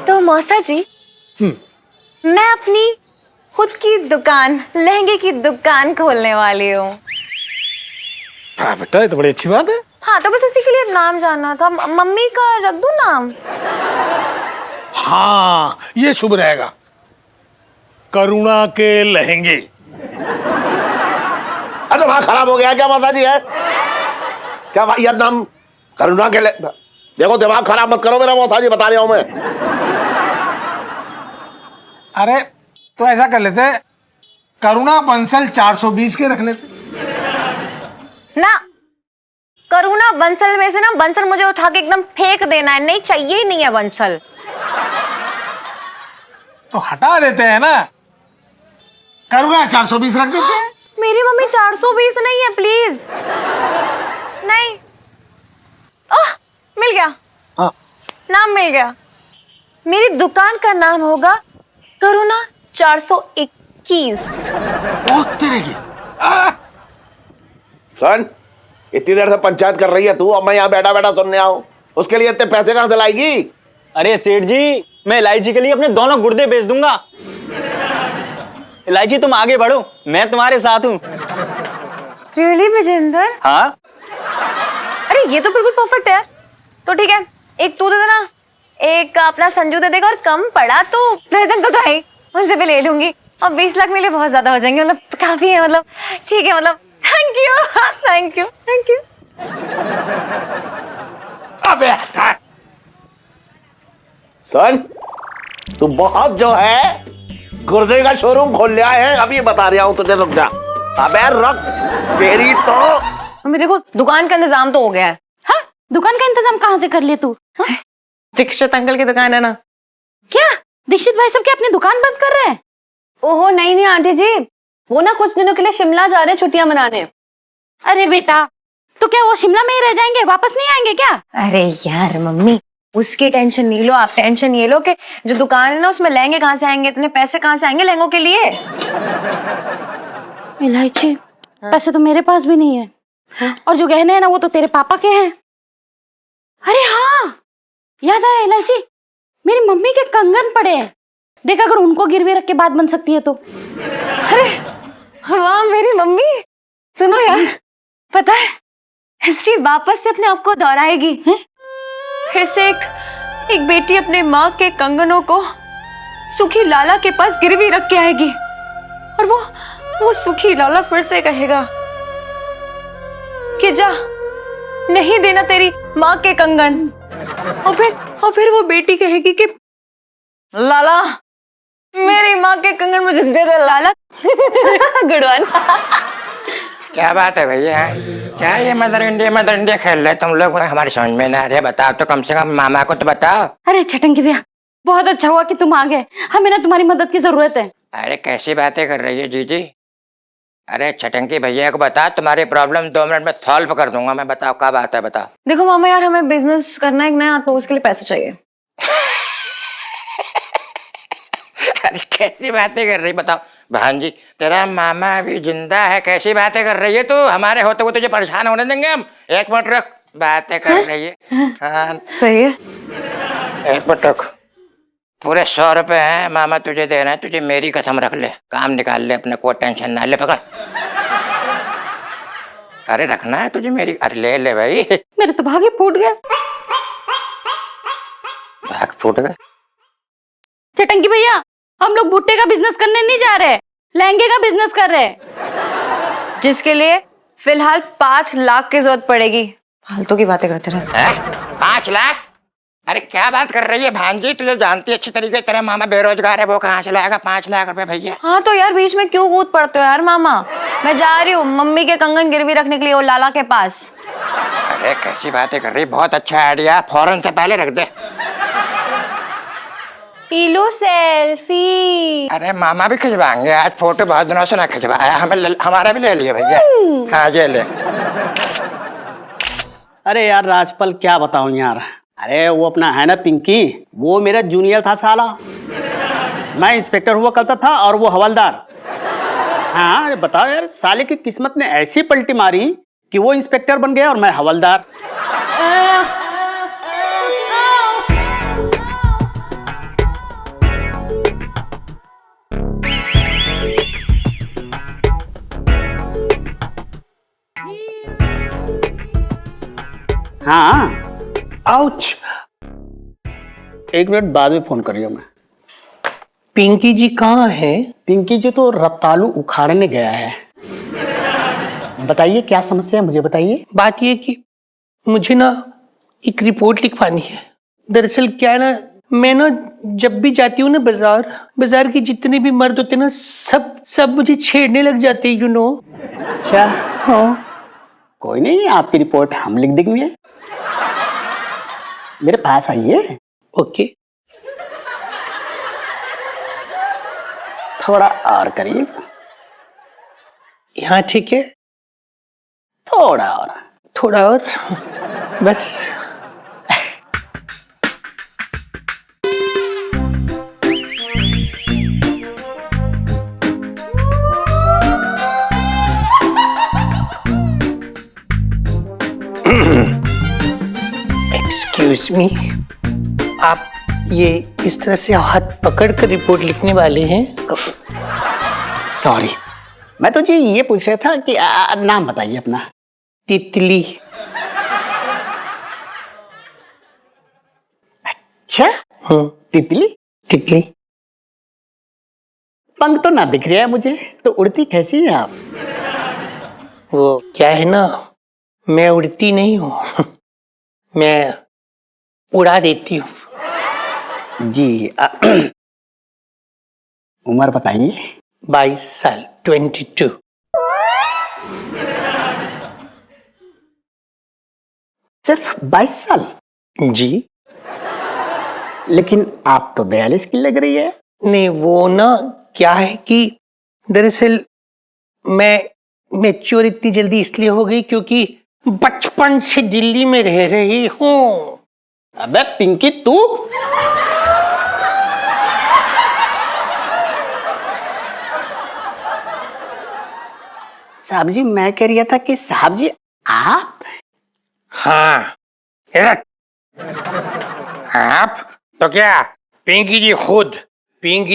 तो मौसा जी, मैं अपनी खुद की दुकान, लहंगे की दुकान खोलने वाली हूँ। हाँ बेटा, ये तो बड़ी अच्छी बात है। हाँ, तो बस उसी के लिए नाम जानना था। मम्मी का रख दूं नाम? हाँ, ये शुभ रहेगा, करुणा के लहंगे। अरे वहां खराब हो गया क्या मौसा जी? है क्या भाई, यह नाम करुणा के देखो, दिमाग खराब मत करो मेरा मौसा जी, बता रहा हूं मैं। अरे तो ऐसा कर लेते, करुणा बंसल 420 के रख लेते। ना, करुणा बंसल में से ना बंसल मुझे उठा के एकदम फेंक देना है। नहीं चाहिए ही नहीं है बंसल। तो हटा देते हैं ना, करुणा 420 रख देते हैं। मेरी मम्मी 420 नहीं है, प्लीज। नहीं, मिल गया। हाँ। नाम मिल गया। मेरी दुकान का नाम होगा करुणा 421। बहुत तेरे की। सुन, इतनी देर से पंचायत कर रही है तू, अब मैं यहाँ बैठा बैठा सुनने आऊं, उसके लिए इतने पैसे कहां से लाएगी? अरे सेठ जी, मैं इलायची के लिए अपने दोनों गुर्दे बेच दूंगा। इलायची तुम आगे बढ़ो, मैं तुम्हारे साथ हूँ। रियली विजेंद्र? हाँ। अरे ये तो बिल्कुल परफेक्ट है। तो ठीक है, एक तू दे देना, एक अपना संजू दे देगा, और कम पड़ा तो ललित अंकल तो है, उनसे भी ले लूंगी। और 20 लाख मेरे लिए बहुत ज्यादा हो जाएंगे, मतलब काफी है, मतलब ठीक है, मतलब thank you thank you thank you. अबे सुन, तू बहुत जो है गुर्दे का शोरूम खोल लिया है, अभी बता रहा हूं तुझे, रुक जा। अबे रुक, तेरी तो मम्मी देखो, दुकान का इंतजाम तो हो गया है। हाँ, दुकान का इंतजाम कहाँ से कर लिए तू? हाँ? दीक्षित अंकल की दुकान है ना। क्या दीक्षित भाई सब क्या अपनी दुकान बंद कर रहे हैं? ओहो नहीं नहीं आंटी जी, वो ना कुछ दिनों के लिए शिमला जा रहे हैं छुट्टियां मनाने। अरे बेटा, तो क्या वो शिमला में ही रह जाएंगे, वापस नहीं आएंगे क्या? अरे यार मम्मी, उसकी टेंशन नहीं लो, आप टेंशन ये लो कि जो दुकान है ना उसमें लहंगे कहाँ से आएंगे, इतने पैसे कहाँ से आएंगे लहंगों के लिए। इलायची, पैसे तो मेरे पास भी नहीं है। और जो गहने हैं ना वो तो तेरे पापा के हैं। अरे हाँ, याद आया इलायची, मेरी मम्मी के कंगन पड़े हैं, देख अगर उनको गिरवी रख के बात बन सकती है तो। अरे वाह मेरी मम्मी, सुनो यार, पता है, हिस्ट्री वापस से अपने आप को दोहराएगी। फिर से एक बेटी अपने माँ के कंगनों को सुखी लाला के पास गिरवी रख के आएगी और वो सुखी लाला फिर से कहेगा कि जा, नहीं देना तेरी माँ के कंगन। और फिर वो बेटी कहेगी कि लाला, मेरी माँ के कंगन मुझे दे दे लाला। Good one. क्या बात है भैया, क्या ये मदर इंडिया खेल रहे तुम लोग? हमारी समझ में ना आ रही है। बताओ तो, कम से कम मामा को तो बताओ। अरे छटंकी भैया, बहुत अच्छा हुआ कि तुम आ गए, हमें ना तुम्हारी मदद की जरूरत है। अरे कैसी बातें कर रही है जीजी? अरे छटंकी भैया को बता, तुम्हारी प्रॉब्लम 2 मिनट में सॉल्व कर दूंगा मैं। बताओ क्या बात है, बताओ। देखो मामा यार, हमें बिजनेस करना है एक नया, तो उसके लिए पैसे चाहिए। अरे कैसी बातें कर रही, बताओ। भांजी, तेरा मामा अभी जिंदा है, कैसी बातें कर रही है तू? हमारे होते हुए तुझे परेशान होने देंगे हम? 1 मिनट रख, बातें कर रही है। हाँ सही है। 1 मिनट रख। पूरे 100 रुपए हैं मामा तुझे देना है, तुझे मेरी कसम रख ले, काम निकाल ले अपने, कोई टेंशन ना ले। पकड़। अरे रखना है तुझे मेरी। अरे ले ले भाई। मेरे तो भाग ही फूट गया। भाग फूट गया? छटंकी भैया, हम लोग भुट्टे का बिजनेस करने नहीं जा रहे, लहंगे का बिजनेस कर रहे हैं, जिसके लिए फिलहाल 5 लाख की जरूरत पड़ेगी। फालतू की बातें करते रहते। 5 लाख? अरे क्या बात कर रही है भांजी, तुझे जानती है अच्छी तरीके, तेरा मामा बेरोजगार है, वो कहाँ से लाएगा 5 लाख रुपए भैया? हाँ तो यार बीच में क्यों कूद पड़ते हो यार मामा? मैं जा रही हूँ मम्मी के कंगन गिरवी रखने के लिए वो लाला के पास। अरे कैसी बातें कर रही, बहुत अच्छा आइडिया, फौरन से पहले रख दे। लो सेल्फी। अरे मामा भी खिंचवाएंगे आज, फोटो बहुत दिनों से ना खिंचवाया, हमारा भी ले लिया भैया। हाँ ये ले। अरे यार राजपाल, क्या बताऊं यार। अरे वो अपना है ना पिंकी, वो मेरा जूनियर था साला। मैं इंस्पेक्टर हुआ करता था और वो हवलदार। हाँ अरे बताओ यार, साले की किस्मत ने ऐसी पलटी मारी कि वो इंस्पेक्टर बन गया और मैं हवलदार। हाँ आउच। 1 मिनट बाद में फोन कर रही हूँ मैं। पिंकी जी कहाँ है? पिंकी जी तो रतालू उखाड़ने गया है। बताइए क्या समस्या है, मुझे बताइए। बात ये कि मुझे ना एक रिपोर्ट लिखवानी है। दरअसल क्या है ना, मैं ना जब भी जाती हूँ ना बाजार के जितने भी मर्द होते हैं ना, सब मुझे छेड़ने लग जाते हैं, अच्छा हाँ। कोई नहीं, आपकी रिपोर्ट हम लिख देंगे। मेरे पास आइए। ओके। थोड़ा और करिए। यहाँ ठीक है? थोड़ा और बस। एक्सक्यूज मी, आप ये इस तरह से हाथ पकड़ कर रिपोर्ट लिखने वाले हैं? सॉरी, मैं तो जी ये पूछ रहा था कि नाम बताइए अपना। तितली। अच्छा हाँ। तितली। पंख तो ना दिख रहा है मुझे, तो उड़ती कैसी है आप? वो क्या है ना, मैं उड़ती नहीं हूँ, मैं उड़ा देती हूँ। जी उम्र बताइए। 22 साल, 22। सिर्फ 22 साल? जी। लेकिन आप तो 42 की लग रही है। नहीं वो ना क्या है कि दरअसल मैं मैच्योर इतनी जल्दी इसलिए हो गई क्योंकि बचपन से दिल्ली में रह रही हूँ। अबे पिंकी तू? साहब जी मैं कह रहा था कि साहब जी आप? हाँ आप तो क्या, पिंकी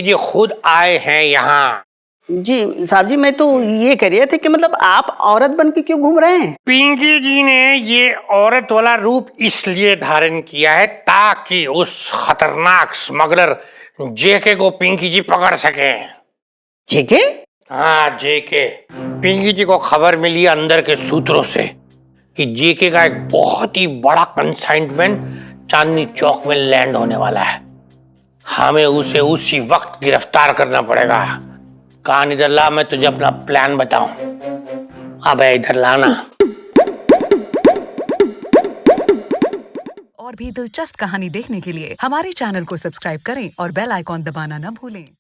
जी खुद आए हैं यहाँ। जी साहब जी, मैं तो ये कह रहे थे कि मतलब आप औरत बन के क्यों घूम रहे हैं? पिंकी जी ने ये औरत वाला रूप इसलिए धारण किया है ताकि उस खतरनाक स्मगलर जेके को पिंकी जी पकड़ सके। जेके? हाँ, जेके। पिंकी जी को खबर मिली अंदर के सूत्रों से कि जेके का एक बहुत ही बड़ा कंसाइनमेंट चांदनी चौक में लैंड होने वाला है। हमें उसे उसी वक्त गिरफ्तार करना पड़ेगा। कान इधर ला, मैं तुझे अपना प्लान बताऊं। अब इधर लाना। और भी दिलचस्प कहानी देखने के लिए हमारे चैनल को सब्सक्राइब करें और बेल आइकॉन दबाना न भूलें।